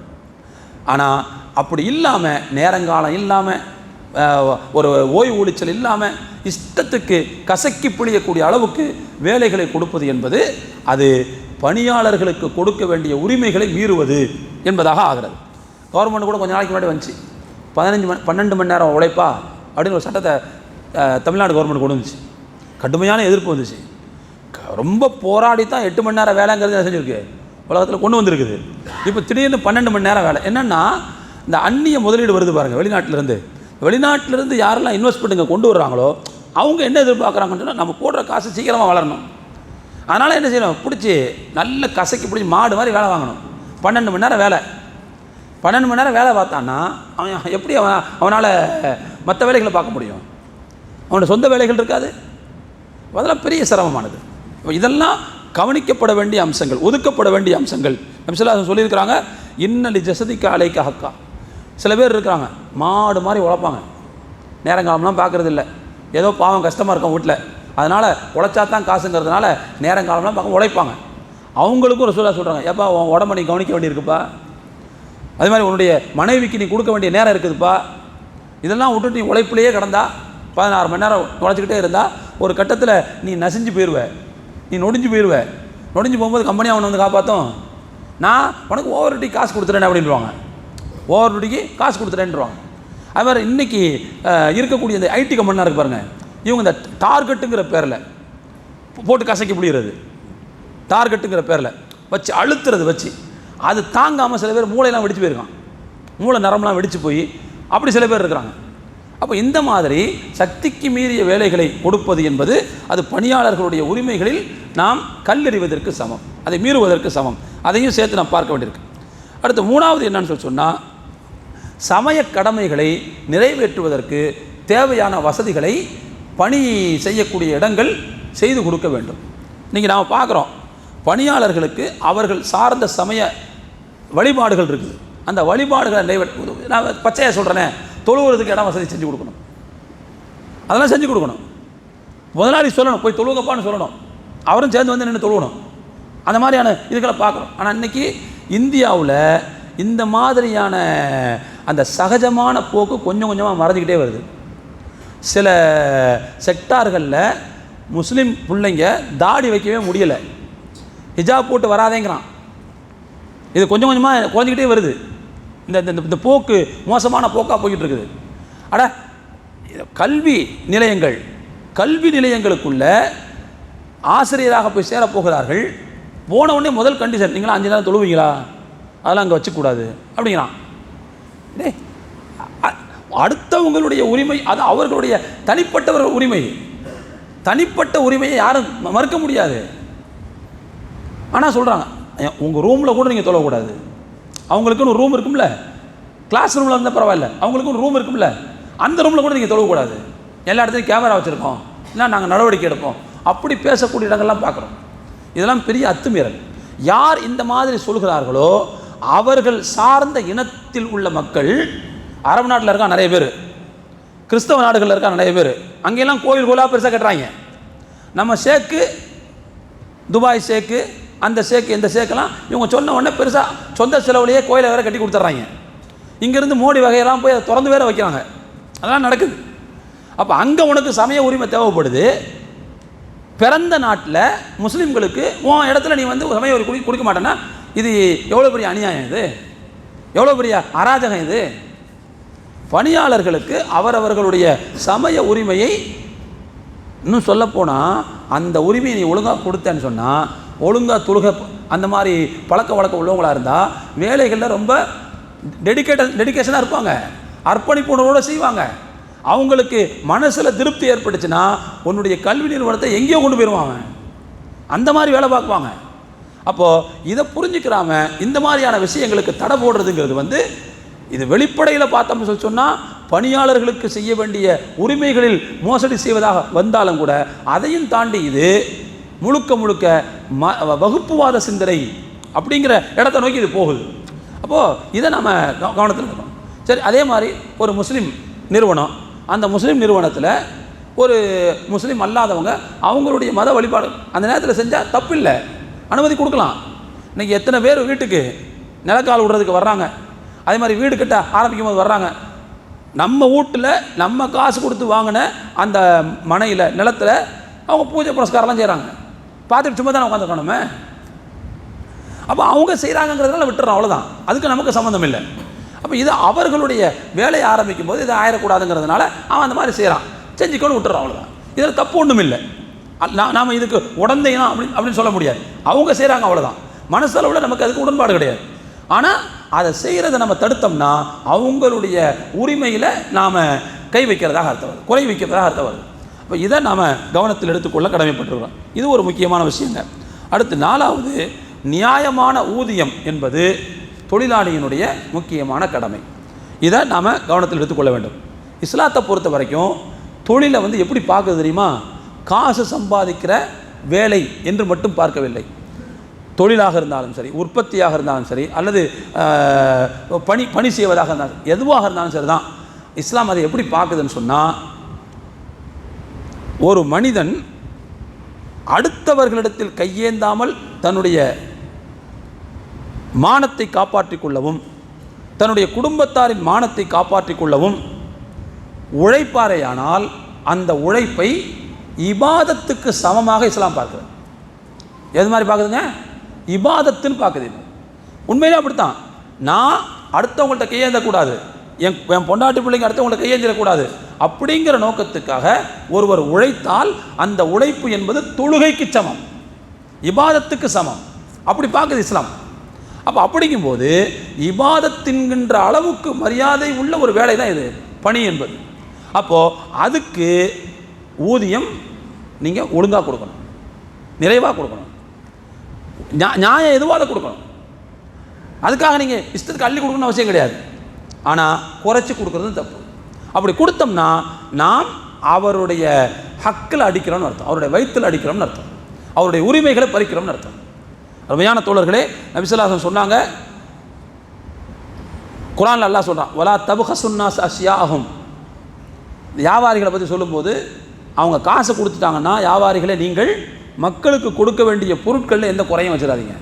ஆனால் அப்படி இல்லாமல், நேரங்காலம் இல்லாமல், ஒரு ஓய்வு ஒளிச்சல் இல்லாமல் இஷ்டத்துக்கு கசக்கி பிழியக்கூடிய அளவுக்கு வேலைகளை கொடுப்பது என்பது அது பணியாளர்களுக்கு கொடுக்க வேண்டிய உரிமைகளை மீறுவது என்பதாக ஆகிறது. கவர்மெண்ட் கூட கொஞ்ச நாளைக்கு முன்னாடி வந்துச்சு, 12 மணி நேரம் உழைப்பா அப்படின்னு ஒரு சட்டத்தை தமிழ்நாடு கவர்மெண்ட் கொண்டு வந்துச்சு. கடுமையான எதிர்ப்பு வந்துச்சு. ரொம்ப போராடி தான் 8 மணி நேரம் வேலைங்கிறது என்ன செஞ்சுருக்கு, உலகத்தில் கொண்டு வந்திருக்குது. இப்போ திடீர்னு 12 மணி நேரம் வேலை. என்னென்னா, இந்த அந்நிய முதலீடு வருது பாருங்கள், வெளிநாட்டிலிருந்து யாரெல்லாம் இன்வெஸ்ட்மெண்ட்டுங்க கொண்டு வர்றாங்களோ அவங்க என்ன எதிர்பார்க்குறாங்கன்னு சொன்னால், நம்ம போடுற காசு சீக்கிரமாக வளரணும். அதனால் என்ன செய்யணும், பிடிச்சி நல்ல கசக்கி பிடிச்சி மாடு மாதிரி வேலை வாங்கணும். 12 மணி நேரம் வேலை, 12 மணி நேரம் வேலை பார்த்தான்னா அவன் எப்படி அவனால் மற்ற வேலைகளை பார்க்க முடியும்? அவனோட சொந்த வேலைகள் இருக்காது. அதெல்லாம் பெரிய சிரமமானது. இதெல்லாம் கவனிக்கப்பட வேண்டிய அம்சங்கள், ஒதுக்கப்பட வேண்டிய அம்சங்கள். நபி ஸல்லல்லாஹு அலைஹி வஸல்லம் சொல்லியிருக்கிறாங்க, இன்னலி ஜஸதிக அலைக ஹக்கா. சில பேர் இருக்கிறாங்க, மாடு மாதிரி உழைப்பாங்க, நேரங்காலம்லாம் பார்க்குறது இல்லை, ஏதோ பாவம் கஷ்டமாக இருக்கும் வீட்டில், அதனால் உழைச்சா தான் காசுங்கிறதுனால நேரங்காலம்லாம் பார்க்க உழைப்பாங்க. அவங்களுக்கும் ரசூலுல்லாஹ் சொல்கிறாங்க, ஏப்பா உன் உடம்பை நீ கவனிக்க வேண்டியிருக்குப்பா, அது மாதிரி உன்னுடைய மனைவிக்கு நீ கொடுக்க வேண்டிய நேரம் இருக்குதுப்பா. இதெல்லாம் விட்டுட்டு நீ உழைப்பிலேயே கிடந்தா 16 மணி நேரம் உழைச்சிக்கிட்டே இருந்தால் ஒரு கட்டத்தில் நீ நசிஞ்சு போயிடுவேன், நீ நொடிஞ்சு போயிடுவேன். நொடிஞ்சு போகும்போது கம்பெனி அவனை காப்பாற்றும், நான் உனக்கு ஓவர் டியூட்டி காசு கொடுத்துறேன் அப்படின்வாங்க, ஓவர் டியூட்டிக்கு காசு கொடுத்துறேன்ருவாங்க. அது மாதிரி இன்றைக்கி இருக்கக்கூடிய இந்த ஐடி கம்பெனிலாம் இருக்குது பாருங்கள், இவங்க இந்த டார்கெட்டுங்கிற பேரில் போட்டு கசக்கி பிடிக்கிறது, டார்கெட்டுங்கிற பேரில் வச்சு அழுத்துறது, வச்சு அது தாங்காமல் சில பேர் மூளையெல்லாம் வெடிச்சு போயிருக்கான், மூளை நரம்பெலாம் வெடித்து போய் அப்படி சில பேர் இருக்கிறாங்க. அப்போ இந்த மாதிரி சக்திக்கு மீறிய வேலைகளை கொடுப்பது என்பது அது பணியாளர்களுடைய உரிமைகளில் நாம் கல்லெறிவதற்கு சமம், அதை மீறுவதற்கு சமம். அதையும் சேர்த்து நாம் பார்க்க வேண்டியிருக்கு. அடுத்து 3வது என்னன்னு சொன்னால், சமய கடமைகளை நிறைவேற்றுவதற்கு தேவையான வசதிகளை பணி செய்யக்கூடிய இடங்கள் செய்து கொடுக்க வேண்டும். இன்றைக்கி நாம் பார்க்குறோம், பணியாளர்களுக்கு அவர்கள் சார்ந்த சமய வழிபாடுகள் இருக்குது, அந்த வழிபாடுகளை நிறைவேற்ற, நான் பச்சையாக சொல்கிறேனே, தொழுவுறதுக்கு இடம் வசதி செஞ்சு கொடுக்கணும், அதெல்லாம் செஞ்சு கொடுக்கணும். முதலாளி சொல்லணும், போய் தொழுகப்பான்னு சொல்லணும், அவரும் சேர்ந்து நின்று தொழுகணும். அந்த மாதிரியான இதுகளை பார்க்குறோம். ஆனால் இன்றைக்கி இந்தியாவில் இந்த மாதிரியான அந்த சகஜமான போக்கு கொஞ்சம் கொஞ்சமாக மறைஞ்சிக்கிட்டே வருது. சில செக்டார்களில் முஸ்லீம் பிள்ளைங்க தாடி வைக்கவே முடியலை, ஹிஜாப் போட்டு வராதேங்கிறான். இது கொஞ்சம் கொஞ்சமாக குறைஞ்சிக்கிட்டே வருது. இந்த போக்கு மோசமான போக்காக போய்கிட்டு இருக்குது. ஆனால் கல்வி நிலையங்களுக்குள்ள ஆசிரியராக போய் சேரப்போகிறார்கள். போன உடனே முதல் கண்டிஷன், நீங்களாம் 5 நேரம் தொழுவீங்களா, அதெல்லாம் அங்கே வச்சுக்கூடாது அப்படிங்கிறான். அடுத்தவங்களுடைய உரிமை, அது அவர்களுடைய தனிப்பட்ட உரிமையை யாரும் மறுக்க முடியாது. ஆனால் சொல்கிறாங்க, உங்கள் ரூமில் கூட நீங்கள் தொழக்கூடாது. அவங்களுக்குன்னு ஒரு ரூம் இருக்கும்ல, கிளாஸ் ரூமில் இருந்தால் பரவாயில்ல, அவங்களுக்குன்னு ரூம் இருக்கும்ல, அந்த ரூமில் கூட நீங்கள் தொழக்கூடாது. எல்லா இடத்துலையும் கேமரா வச்சுருக்கோம், இல்லை நாங்கள் நடவடிக்கை எடுப்போம், அப்படி பேசக்கூடிய இடங்கள்லாம் பார்க்குறோம். இதெல்லாம் பெரிய அத்துமீறல். யார் இந்த மாதிரி சொல்கிறார்களோ அவர்கள் சார்ந்த இனத்தில் உள்ள மக்கள், அரபு நாட்டில் இருக்கா நிறைய பேர், கிறிஸ்தவ நாடுகளில் இருக்கா நிறைய பேர், அங்கெல்லாம் கோயில் கோயிலாக பெருசாக கட்டுறாங்க. நம்ம ஷேக்கு, துபாய் ஷேக்கு, அந்த ஷேக்கு, இந்த ஷேக்கெல்லாம் இவங்க சொன்ன உடனே பெருசாக சொந்த செலவுலையே கோயிலை வேறு கட்டி கொடுத்துட்றாங்க. இங்கேருந்து மோடி வகையெல்லாம் போய் அதை திறந்து வேற வைக்கிறாங்க. அதெல்லாம் நடக்குது. அப்போ அங்கே உனக்கு சமய உரிமை தேவைப்படுது. பிறந்த நாட்டில் முஸ்லீம்களுக்கு உன் இடத்துல நீ வந்து சமய உரிமை கொடுக்க மாட்டேன்னா இது எவ்வளோ பெரிய அநியாயம், இது எவ்வளோ பெரிய அராஜகம். இது பணியாளர்களுக்கு அவரவர்களுடைய சமய உரிமையை, இன்னும் சொல்லப்போனால் அந்த உரிமையை நீ ஒழுங்காக கொடுத்தேன்னு சொன்னால், ஒழுங்காக தொழுக அந்த மாதிரி பழக்க வழக்கம் உள்ளவங்களாக இருந்தால் வேலைகளில் ரொம்ப டெடிக்கேஷனாக இருப்பாங்க, அர்ப்பணிப்புணர்வோடு செய்வாங்க. அவங்களுக்கு மனசில் திருப்தி ஏற்பட்டுச்சுன்னா உன்னுடைய கல்வி நிறுவனத்தை எங்கேயோ கொண்டு போயிடுவாங்க, அந்த மாதிரி வேலை பார்க்குவாங்க. அப்போது இதை புரிஞ்சுக்கிறாம இந்த மாதிரியான விஷயங்களுக்கு தடை போடுறதுங்கிறது வந்து இது வெளிப்படையில் பார்த்தோம்னு சொன்னால் பணியாளர்களுக்கு செய்ய வேண்டிய உரிமைகளில் மோசடி செய்வதாக வந்தாலும் கூட அதையும் தாண்டி இது முழுக்க முழுக்க வகுப்புவாத சிந்தனை அப்படிங்கிற இடத்தை நோக்கி இது போகுது. அப்போது இதை நம்ம கவனத்தில் இருக்கணும். சரி, அதே மாதிரி ஒரு முஸ்லீம் நிறுவனம், அந்த முஸ்லீம் நிறுவனத்தில் ஒரு முஸ்லீம் அல்லாதவங்க அவங்களுடைய மத வழிபாடு அந்த நேரத்தில் செஞ்சால் தப்பு இல்லை, அனுமதி கொடுக்கலாம். இன்றைக்கி எத்தனை பேர் வீட்டுக்கு நிலக்கால் விடுறதுக்கு வர்றாங்க, அதே மாதிரி வீடு கட்ட ஆரம்பிக்கும் போது வர்றாங்க. நம்ம வீட்டில் நம்ம காசு கொடுத்து வாங்கின அந்த மனையில் நிலத்தில் அவங்க பூஜை புரஸ்காரம்லாம் செய்கிறாங்க, பார்த்துட்டு சும்மா தானே உட்காந்துக்கணுமே. அப்போ அவங்க செய்கிறாங்கிறதுனால விட்டுறோம், அவ்வளோதான், அதுக்கு நமக்கு சம்மந்தம் இல்லை. அப்போ இது அவர்களுடைய வேலையை ஆரம்பிக்கும் போது இதை ஆயிடக்கூடாதுங்கிறதுனால அவன் அந்த மாதிரி செய்கிறான், செஞ்சுக்கொண்டு விட்டுறோம், அவ்வளோதான். இதில் தப்பு ஒன்றும் இல்லை. நாம் இதுக்கு உடந்தைனா அப்படின்னு சொல்ல முடியாது. அவங்க செய்கிறாங்க, அவ்வளோதான். மனசளவில் நமக்கு அதுக்கு உடன்பாடு கிடையாது. ஆனால் அதை செய்கிறத நம்ம தடுத்தோம்னா அவங்களுடைய உரிமையில் நாம் கை வைக்கிறதாக அர்த்தம் வருது, குறை வைக்கிறதாக அர்த்தம் வருது. அப்போ இதை நாம் கவனத்தில் எடுத்துக்கொள்ள கடமைப்பட்டிருக்கிறோம். இது ஒரு முக்கியமான விஷயங்க. அடுத்து 4வது, நியாயமான ஊதியம் என்பது தொழிலாளியினுடைய முக்கியமான கடமை. இதை நாம் கவனத்தில் எடுத்துக்கொள்ள வேண்டும். இஸ்லாத்தை பொறுத்த வரைக்கும் தொழிலை வந்து எப்படி பார்க்குறது தெரியுமா? காசு சம்பாதிக்கிற வேலை என்று மட்டும் பார்க்கவில்லை. தொழிலாக இருந்தாலும் சரி, உற்பத்தியாக இருந்தாலும் சரி, அல்லது பணி செய்வதாக இருந்தாலும் எதுவாக இருந்தாலும் சரி தான். இஸ்லாம் அதை எப்படி பார்க்குதுன்னு சொன்னால், ஒரு மனிதன் அடுத்தவர்களிடத்தில் கையேந்தாமல் தன்னுடைய மானத்தை காப்பாற்றிக் கொள்ளவும் தன்னுடைய குடும்பத்தாரின் மானத்தை காப்பாற்றிக் கொள்ளவும் உழைப்பாரேயானால் அந்த உழைப்பை இபாதத்துக்கு சமமாக இஸ்லாம் பார்க்குது. எது மாதிரி பார்க்குதுங்க? இபாதத்துன்னு பார்க்குது. உண்மையிலே அப்படித்தான். நான் அடுத்தவங்கள்ட்ட கையேந்தக்கூடாது, என் பொண்டாட்டி பிள்ளைங்க அடுத்தவங்கள்ட்ட கையேந்திடக்கூடாது அப்படிங்கிற நோக்கத்துக்காக ஒருவர் உழைத்தால் அந்த உழைப்பு என்பது தொழுகைக்கு சமம், இபாதத்துக்கு சமம். அப்படி பார்க்குது இஸ்லாம். அப்போ அப்படிங்கும்போது இபாதத்தின்கின்ற அளவுக்கு மரியாதை உள்ள ஒரு வேலை தான் இது பணி என்பது. அப்போது அதுக்கு ஊதியம் நீங்கள் ஒழுங்காக கொடுக்கணும், நிறைவாக கொடுக்கணும், நியாயம் எதுவாக அதை கொடுக்கணும். அதுக்காக நீங்கள் இஷ்டத்துக்கு அள்ளி கொடுக்கணும்னு அவசியம் கிடையாது. ஆனால் குறைச்சி கொடுக்குறது தப்பு. அப்படி கொடுத்தோம்னா நாம் அவருடைய ஹக்கில் அடிக்கிறோம்னு அர்த்தம், அவருடைய வயிற்றில் அடிக்கிறோம்னு அர்த்தம், அவருடைய உரிமைகளை பறிக்கிறோம்னு அர்த்தம். அருமையான தோழர்களே, நபி ஸல்லல்லாஹு அலைஹி வஸல்லம் சொன்னாங்க, குர்ஆன்ல அல்லாஹ் சொல்கிறான், வலா தப்ஹசுன்னாஸ் அஷ்யாஅஹும். வியாபாரிகளை பற்றி சொல்லும்போது அவங்க காசு கொடுத்துட்டாங்கன்னா, வியாபாரிகளை நீங்கள் மக்களுக்கு கொடுக்க வேண்டிய பொருட்களில் எந்த குறையும் வச்சிடாதீங்க.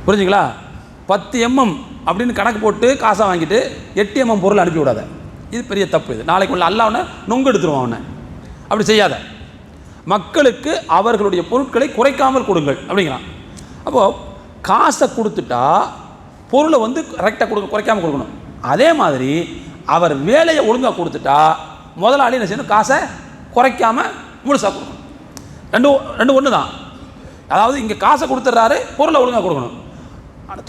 புரிஞ்சுங்களா? 10 mm அப்படின்னு கணக்கு போட்டு காசை வாங்கிட்டு 8 mm பொருள் அனுப்பி விடாத. இது பெரிய தப்பு. இது நாளைக்கு உள்ள அல்லாஹ் அவனை நொங்கு எடுத்துருவான். அவனை அப்படி செய்யாத. மக்களுக்கு அவர்களுடைய பொருட்களை குறைக்காமல் கொடுங்கள் அப்படிங்கிறான். அப்போது காசை கொடுத்துட்டா பொருளை வந்து கரெக்டாக குறைக்காமல் கொடுக்கணும். அதே மாதிரி அவர் வேலையை ஒழுங்காக கொடுத்துட்டா முதலாளி என்ன செய்யணும்? காசை குறைக்காமல் முழுசாக கொடுக்கணும். ரெண்டு ஒன்று தான். அதாவது இங்கே காசை கொடுத்துட்றாரு, பொருளை ஒழுங்காக கொடுக்கணும்.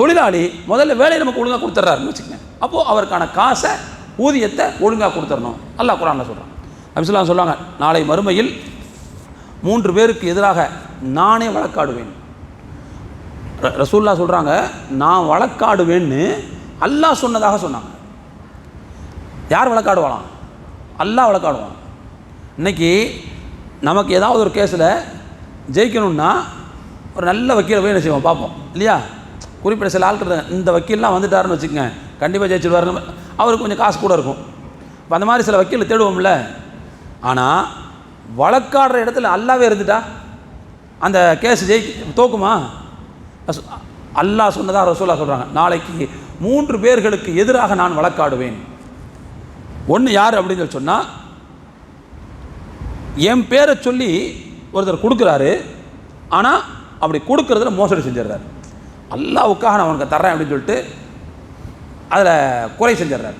தொழிலாளி முதல்ல வேலையை நமக்கு ஒழுங்காக கொடுத்துட்றாருன்னு வச்சுக்கோங்க. அப்போது அவருக்கான காசை, ஊதியத்தை ஒழுங்காக கொடுத்துடணும். அல்லாஹ் குர்ஆனில் சொல்கிறான். நபி ஸல்லல்லாஹு அலைஹி வஸல்லம் சொல்லுவாங்க, நாளை மறுமையில் 3 பேருக்கு எதிராக நானே வழக்காடுவேன். ரசூல்லா சொல்கிறாங்க, நான் வழக்காடுவேன்னு அல்லாஹ் சொன்னதாக சொன்னாங்க. யார் வழக்காடுவாளாம்? அல்லாஹ் வழக்காடுவான். இன்றைக்கி நமக்கு ஏதாவது ஒரு கேஸில் ஜெயிக்கணும்னா ஒரு நல்ல வக்கீலை போய் என்ன செய்வோம் பார்ப்போம் இல்லையா? குறிப்பிட்ட சில ஆட்கள் இந்த வக்கீல்லாம் வந்துட்டாருன்னு வச்சுக்கோங்க, கண்டிப்பாக ஜெயிச்சிடுவாருன்னு, அவருக்கு கொஞ்சம் காசு கூட இருக்கும். இப்போ அந்த மாதிரி சில வக்கீலை தேடுவோம்ல. ஆனால் வழக்காடுற இடத்துல அல்லாவே இருந்துட்டா அந்த கேஸ் தோக்குமா? அல்லாஹ் சொன்னதாக ரசூலுல்லாஹ் சொல்கிறாங்க, நாளைக்கு 3 பேர்களுக்கு எதிராக நான் வழக்காடுவேன். ஒன்று யார் அப்படின்னு சொல்லி சொன்னால், என் பேரை சொல்லி ஒருத்தர் கொடுக்குறாரு, ஆனால் அப்படி கொடுக்குறதுல மோசடி செஞ்சிடுறாரு. அல்லாவுக்காக நான் உனக்கு தர்றேன் அப்படின்னு சொல்லிட்டு அதில் குறை செஞ்சிடுறாரு.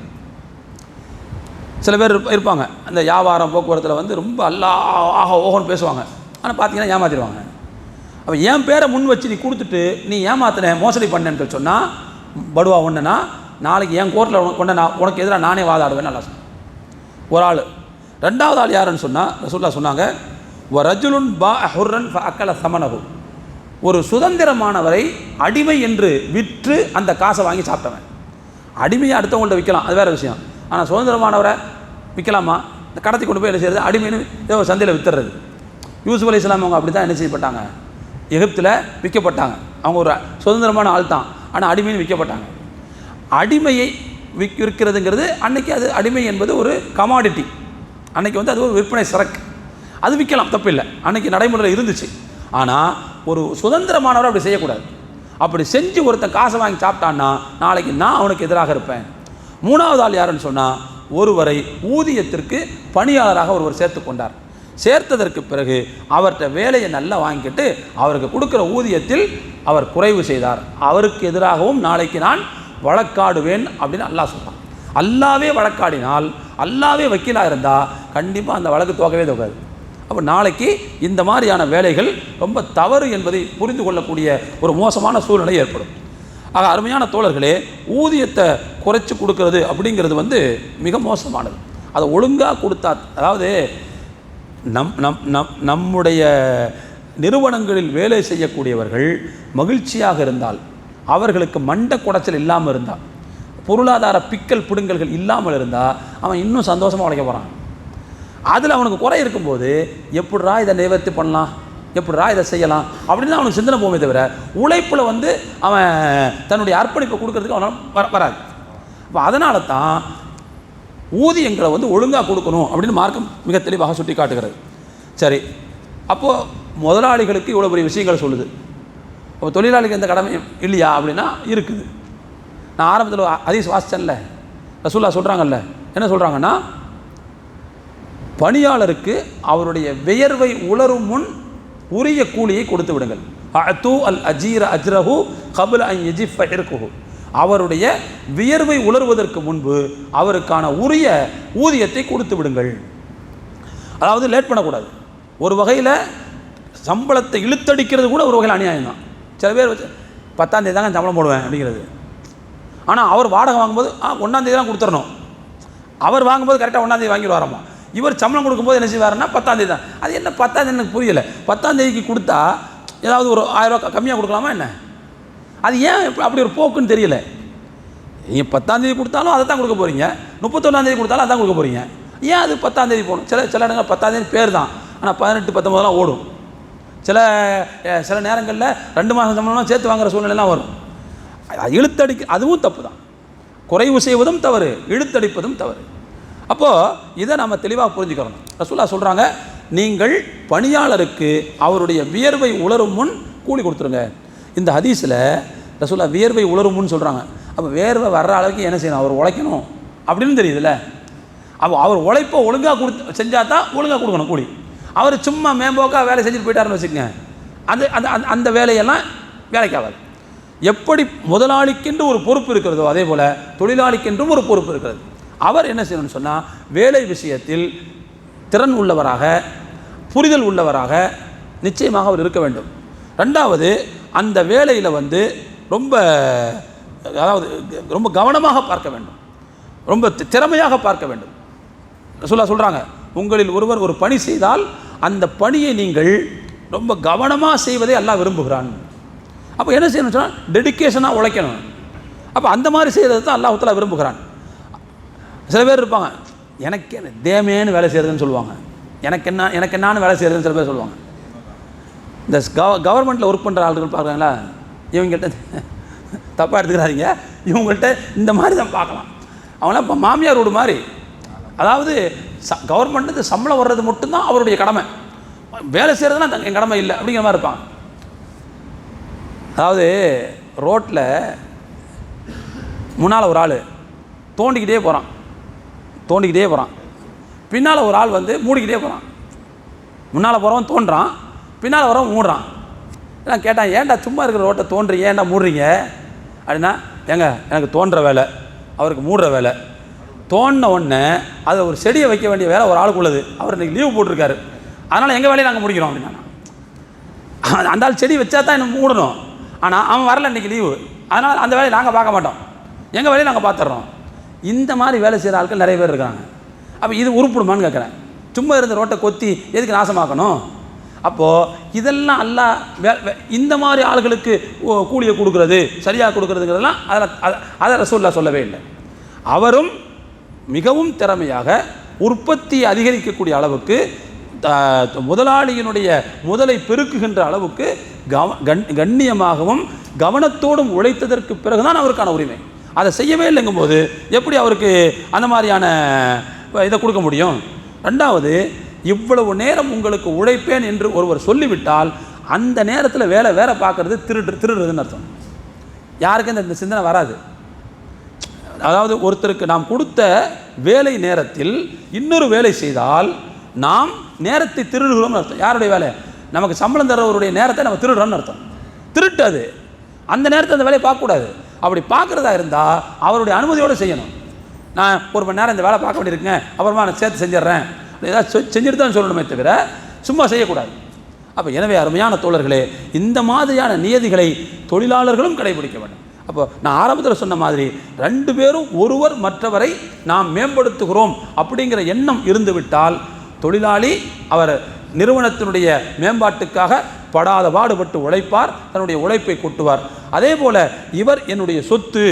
சில பேர் இருப்பாங்க, அந்த வியாபாரம் போக்குவரத்தில் வந்து ரொம்ப ஆக ஓகோன்னு பேசுவாங்க, ஆனால் பார்த்தீங்கன்னா ஏமாற்றிடுவாங்க. அப்போ என் பேரை முன் வச்சு நீ கொடுத்துட்டு நீ ஏமாத்தின மோசடி பண்ணேன்னு சொன்னால் படுவா ஒன்றுனா நாளைக்கு என் கோர்ட்டில் கொண்ட நான் உனக்கு எதிராக நானே வாதாடுவேன். நல்லா சொன்னேன் ஒரு ஆள். 2வது ஆள் யாருன்னு சொன்னால் ரசூலுல்லாஹ் சொன்னாங்க, ரஜுலுன் பா ஹுர்ரன் அக்கல சமனகு, ஒரு சுதந்திரமானவரை அடிமை என்று விற்று அந்த காசை வாங்கி சாப்பிட்டவன். அடிமையை அடுத்தவங்கள்ட்ட விற்கலாம், அது வேறு விஷயம். ஆனால் சுதந்திரமானவரை விற்கலாமா? இந்த கடத்தி கொண்டு போய் என்ன செய்யறது? அடிமைன்னு ஏதோ சந்தையில் வித்துறது. யூசுப் அலைஹிஸ்ஸலாம் அவங்க அப்படி தான் என்ன செய்யப்பட்டாங்க, எகிப்தில் விற்கப்பட்டாங்க. அவங்க ஒரு சுதந்திரமான ஆள் தான், ஆனால் அடிமைன்னு விற்கப்பட்டாங்க. அடிமையை விற்கிறதுங்கிறது அன்றைக்கி, அது அடிமை என்பது ஒரு கமாடிட்டி. அன்றைக்கி வந்து அது ஒரு விற்பனை சரக்கு, அது விற்கலாம், தப்பு இல்லை, அன்றைக்கி நடைமுறையில் இருந்துச்சு. ஆனால் ஒரு சுதந்திரமானவரை அப்படி செய்யக்கூடாது. அப்படி செஞ்சு ஒருத்தன் காசை வாங்கி சாப்பிட்டான்னா நாளைக்கு நான் அவனுக்கு எதிராக இருப்பேன். 3வது ஆள் யாருன்னு சொன்னால், ஒருவரை ஊதியத்திற்கு பணியாளராக ஒருவர் சேர்த்து கொண்டார். சேர்த்ததற்கு பிறகு அவர்கிட்ட வேலையை நல்லா வாங்கிக்கிட்டு அவருக்கு கொடுக்குற ஊதியத்தில் அவர் குறைவு செய்தார். அவருக்கு எதிராகவும் நாளைக்கு நான் வழக்காடுவேன் அப்படின்னு அல்லாஹ் சொல்கிறான். அல்லாவே வழக்காடினால், அல்லாவே வக்கீலாக இருந்தால் கண்டிப்பாக அந்த வழக்கு தோக்கவே. அப்போ நாளைக்கு இந்த மாதிரியான வேலைகள் ரொம்ப தவறு என்பதை புரிந்து கொள்ளக்கூடிய ஒரு மோசமான சூழ்நிலை ஏற்படும். ஆக அருமையான தோழர்களே, ஊதியத்தை குறைச்சி கொடுக்கறது அப்படிங்கிறது வந்து மிக மோசமானது. அதை ஒழுங்காக கொடுத்தா, அதாவது நம்முடைய நிறுவனங்களில் வேலை செய்யக்கூடியவர்கள் மகிழ்ச்சியாக இருந்தால், அவர்களுக்கு மண்டை குடைச்சல் இல்லாமல் இருந்தால், பொருளாதார பிக்கல் பிடுங்கல்கள் இல்லாமல் இருந்தால் அவன் இன்னும் சந்தோஷமாக உழைக்க போகிறான். அதில் அவனுக்கு குறை இருக்கும்போது எப்படிரா இதை நிவர்த்தி பண்ணலாம், எப்படிரா இதை செய்யலாம் அப்படின்னு அவனுக்கு சிந்தனை போகுமே தவிர உழைப்பில் வந்து அவன் தன்னுடைய அர்ப்பணிப்பை கொடுக்கறதுக்கு அவனால் வராது. அப்போ அதனால தான் ஊதியங்களை வந்து ஒழுங்காக கொடுக்கணும் அப்படின்னு மார்க்கம் மிக தெளிவாக சுட்டி காட்டுகிறது. சரி, அப்போது முதலாளிகளுக்கு இவ்வளோ பெரிய விஷயங்களை சொல்லுது, அப்போ தொழிலாளிக்கு எந்த கடமை இல்லையா அப்படின்னா இருக்குது. நான் ஆரம்பத்தில் ஹதீஸ் வாசிச்சேன்ல, ரசூலுல்லாஹ் சொல்கிறாங்கல்ல, என்ன சொல்கிறாங்கன்னா, பணியாளருக்கு அவருடைய வியர்வை உலரும் முன் உரிய கூலியை கொடுத்து விடுங்கள். அஅது அல் அஜீர அஜ்ரஹு கப்ல அன் யஜிஃப இர்குஹு, அவருடைய வியர்வை உலர்வதற்கு முன்பு அவருக்கான உரிய ஊதியத்தை கொடுத்து விடுங்கள். அதாவது லேட் பண்ணக்கூடாது. ஒரு வகையில் சம்பளத்தை இழுத்தடிக்கிறது கூட ஒரு வகையில் அநியாயம் தான். சில பேர் வச்சு 10ஆம் தேதி தாங்க சம்பளம் போடுவேன் அப்படிங்கிறது. ஆனால் அவர் வாடகை வாங்கும்போது 1ஆம் தேதி தான் கொடுத்துடணும். அவர் வாங்கும்போது கரெக்டாக 1ஆம் தேதி வாங்கிடுவாராமா. இவர் சம்பளம் கொடுக்கும்போது என்ன செய்வாருன்னா 10ஆம் தேதி தான். அது என்ன 10ஆம் தேதி எனக்கு புரியலை. 10ஆம் தேதிக்கு கொடுத்தா ஏதாவது ஒரு 1000 ரூபா கம்மியாக கொடுக்கலாமா என்ன? அது ஏன் அப்படி ஒரு போக்குன்னு தெரியல. நீங்கள் 10ஆம் தேதி கொடுத்தாலும் அதை தான் கொடுக்க போகிறீங்க, 31ஆம் தேதி கொடுத்தாலும் அதான் கொடுக்க போகிறீங்க. ஏன் அது 10ஆம் தேதி போகணும்? சில இடங்கள் 10ஆம் தேதி பேர் தான், ஆனால் 18, 19 ஓடும். சில நேரங்களில் 2 மாதம் சம்பளம்லாம் சேர்த்து வாங்குகிற சூழ்நிலைலாம் வரும். அதுவும் தப்பு தான். குறைவு செய்வதும் தவறு, இழுத்தடிப்பதும் தவறு. அப்போது இதை நம்ம தெளிவாக புரிஞ்சுக்கிறோம். ரசூலுல்லாஹ் சொல்கிறாங்க, நீங்கள் பணியாளருக்கு அவருடைய வியர்வை உலரும் முன் கூலி கொடுத்துருங்க. இந்த ஹதீஸில் ரசூலுல்லாஹ் வியர்வை உலரும் முன் சொல்கிறாங்க. அப்போ வேர்வை வர்ற அளவுக்கு என்ன செய்யணும்? அவர் உழைக்கணும் அப்படின்னு தெரியுதுல்ல. அப்போ அவர் உழைப்பை ஒழுங்காக செஞ்சால் தான் ஒழுங்காக கொடுக்கணும் கூலி. அவர் சும்மா மேம்போக்காக வேலை செஞ்சுட்டு போயிட்டாருன்னு வச்சுக்கோங்க, அந்த வேலையெல்லாம் வேலைக்காகாது. எப்படி முதலாளிக்கென்று ஒரு பொறுப்பு இருக்கிறதோ அதே போல் தொழிலாளிக்கென்றும் ஒரு பொறுப்பு இருக்கிறது. அவர் என்ன செய்யணும்னு சொன்னால், வேலை விஷயத்தில் திறன் உள்ளவராக, புரிதல் உள்ளவராக நிச்சயமாக அவர் இருக்க வேண்டும். 2வது, அந்த வேலையில் வந்து ரொம்ப கவனமாக பார்க்க வேண்டும், ரொம்ப திறமையாக பார்க்க வேண்டும். சொல்கிறாங்க, உங்களில் ஒருவர் ஒரு பணி செய்தால் அந்த பணியை நீங்கள் ரொம்ப கவனமாக செய்வதை அல்லாஹ் விரும்புகிறான். அப்போ என்ன செய்யணும்னு சொன்னால் டெடிக்கேஷனாக உழைக்கணும். அப்போ அந்த மாதிரி செய்கிறது தான் அல்லாஹ் தஆலா விரும்புகிறான். சில பேர் இருப்பாங்க, எனக்கு என்ன தேமேன்னு வேலை செய்கிறதுன்னு சொல்லுவாங்க, எனக்கு என்னான்னு வேலை செய்கிறதுன்னு சில பேர் சொல்லுவாங்க. இந்த கவர்மெண்ட்டில் ஒர்க் பண்ணுற ஆளுகள் பார்க்குறாங்களா, இவங்கள்ட்ட தப்பாக எடுத்துக்கிறாதீங்க, இவங்கள்ட்ட இந்த மாதிரி தான் பார்க்கலாம். அவங்களாம் இப்போ மாமியார் வீடு மாதிரி. அதாவது கவர்மெண்ட்டுக்கு சம்பளம் வர்றது மட்டும்தான் அவருடைய கடமை, வேலை செய்கிறதுனா என் கடமை இல்லை அப்படிங்கிற மாதிரி இருப்பாங்க. அதாவது ரோட்டில் முன்னால் ஒரு ஆள் தோண்டிக்கிட்டே போகிறான், பின்னால் ஒரு ஆள் வந்து மூடிக்கிட்டே போகிறான். முன்னால் போகிறவன் தோன்றான், பின்னால் வரவன் மூடுறான். நான் கேட்டான், ஏன்டா சும்மா இருக்கிற ரோட்டை தோன்றீங்க, ஏன்டா மூடுறீங்க அப்படின்னா, ஏங்க எனக்கு தோன்ற வேலை, அவருக்கு மூடுற வேலை. தோண்டின உடனே அதை ஒரு செடியை வைக்க வேண்டிய வேலை ஒரு ஆளுக்கு உள்ளது, அவர் இன்றைக்கி லீவு போட்டிருக்காரு, அதனால் எங்கள் வேலையை நாங்கள் முடிக்கிறோம் அப்படின்னா. அந்த ஆள் செடி வச்சா தான் எனக்கு மூடணும், ஆனால் அவன் வரல இன்றைக்கி லீவு, அதனால் அந்த வேலையை நாங்கள் பார்க்க மாட்டோம், எங்கள் வேலையை நாங்கள் பார்த்துட்றோம். இந்த மாதிரி வேலை செய்கிற ஆட்கள் நிறைய பேர் இருக்காங்க. அப்போ இது உருப்பிடுமான்னு கேட்குறேன். சும்மா இருந்த ரோட்டை கொத்தி எதுக்கு நாசமாக்கணும்? அப்போது இதெல்லாம் அல்லாஹ் இந்த மாதிரி ஆளுகளுக்கு கூலியை கொடுக்குறது, சரியாக கொடுக்குறதுங்கிறதெல்லாம் அதை ரசூலுல்லாஹ் சொல்லவே இல்லை. அவரும் மிகவும் திறமையாக உற்பத்தியை அதிகரிக்கக்கூடிய அளவுக்கு, முதலாளியினுடைய முதலை பெருக்குகின்ற அளவுக்கு கண்ணியமாகவும் கவனத்தோடும் உழைத்ததற்கு பிறகுதான் அவருக்கான உரிமை. அதை செய்யவே இல்லைங்கும் போது எப்படி அவருக்கு அந்த மாதிரியான இதை கொடுக்க முடியும்? ரெண்டாவது, இவ்வளவு நேரம் உங்களுக்கு உழைப்பேன் என்று ஒருவர் சொல்லிவிட்டால் அந்த நேரத்தில் வேலை பார்க்கறது திருடுறதுன்னு அர்த்தம். யாருக்கும் இந்த சிந்தனை வராது. அதாவது ஒருத்தருக்கு நாம் கொடுத்த வேலை நேரத்தில் இன்னொரு வேலை செய்தால் நாம் நேரத்தை திருடுகிறோம்னு அர்த்தம். யாருடைய வேலை? நமக்கு சம்பளம் தர்றவருடைய நேரத்தை நம்ம திருடுறோம்னு அர்த்தம். திருட்டு அது. அந்த நேரத்தில் அந்த வேலையை பார்க்கக்கூடாது. அப்படி பார்க்குறதா இருந்தால் அவருடைய அனுமதியோடு செய்யணும். நான் ஒரு மணி நேரம் இந்த வேலை பார்க்க வேண்டியிருக்குங்க, அப்புறமா நான் சேர்த்து செஞ்சிட்றேன், ஏதாவது செஞ்சுட்டு தான் சொல்லணுமே தவிர சும்மா செய்யக்கூடாது. அப்போ எனவே அருமையான தோழர்களே, இந்த மாதிரியான நியதிகளை தொழிலாளர்களும் கடைபிடிக்க வேண்டும். அப்போ நான் ஆரம்பத்தில் சொன்ன மாதிரி 2 பேரும் ஒருவர் மற்றவரை நாம் மேம்படுத்துகிறோம் அப்படிங்கிற எண்ணம் இருந்துவிட்டால் தொழிலாளி அவர் நிறுவனத்தினுடைய மேம்பாட்டுக்காக படாத பாடுபட்டு உழைப்பார், தன்னுடைய உழைப்பை கொட்டுவார். அதே போல் இவர் என்னுடைய சொத்து,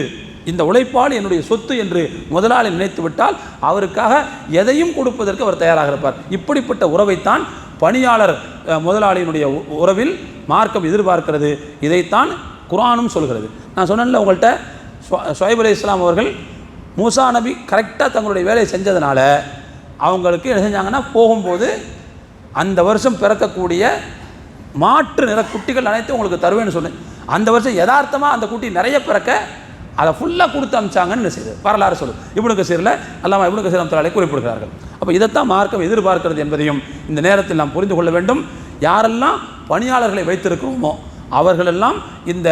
இந்த உழைப்பால் என்னுடைய சொத்து என்று முதலாளி நினைத்து விட்டால் அவருக்காக எதையும் கொடுப்பதற்கு அவர் தயாராக இருப்பார். இப்படிப்பட்ட உறவைத்தான் பணியாளர் முதலாளியினுடைய உறவில் மார்க்கம் எதிர்பார்க்கிறது. இதைத்தான் குர்ஆனும் சொல்கிறது. நான் சொன்னேன்ல உங்கள்கிட்ட, ஷுஐப் அலைஹிஸ்ஸலாம் அவர்கள் மூசா நபி கரெக்டாக தங்களுடைய வேலையை செஞ்சதுனால அவங்களுக்கு என்ன செஞ்சாங்கன்னா, போகும்போது அந்த வருஷம் பிறக்கக்கூடிய மாற்று நிற குட்டிகள் அனைத்தும் உங்களுக்கு தருவேன்னு சொன்னேன். அந்த வருஷம் யதார்த்தமாக அந்த குட்டி நிறைய பிறக்க அதை ஃபுல்லாக கொடுத்து அமிச்சாங்கன்னு செய்யுது வரலாறு சொல்லுது. இப்னு கஸீரில் அல்லாமா இப்னு கஸீர் ரஹ்மத்துல்லாஹி அலைஹி குறிப்பிடுகிறார்கள். அப்போ இதைத்தான் மார்க்கம் எதிர்பார்க்கிறது என்பதையும் இந்த நேரத்தில் நாம் புரிந்து கொள்ள வேண்டும். யாரெல்லாம் பணியாளர்களை வைத்திருக்கிறோமோ அவர்களெல்லாம் இந்த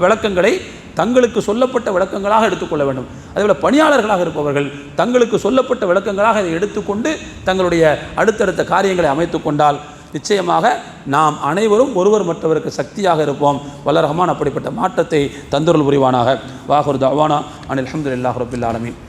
விளக்கங்களை தங்களுக்கு சொல்லப்பட்ட விளக்கங்களாக எடுத்துக்கொள்ள வேண்டும். அதேபோல் பணியாளர்களாக இருப்பவர்கள் தங்களுக்கு சொல்லப்பட்ட விளக்கங்களாக இதை எடுத்துக்கொண்டு தங்களுடைய அடுத்தடுத்த காரியங்களை அமைத்து கொண்டால் நிச்சயமாக நாம் அனைவரும் ஒருவர் மற்றவருக்கு சக்தியாக இருப்போம். வல்ல ரஹ்மான் அப்படிப்பட்ட மாற்றத்தை தந்தருள் புரிவானாக. வாஹிரு தஅவானா அனில் ஹம்துலில்லாஹி ரப்பில் ஆலமீன்.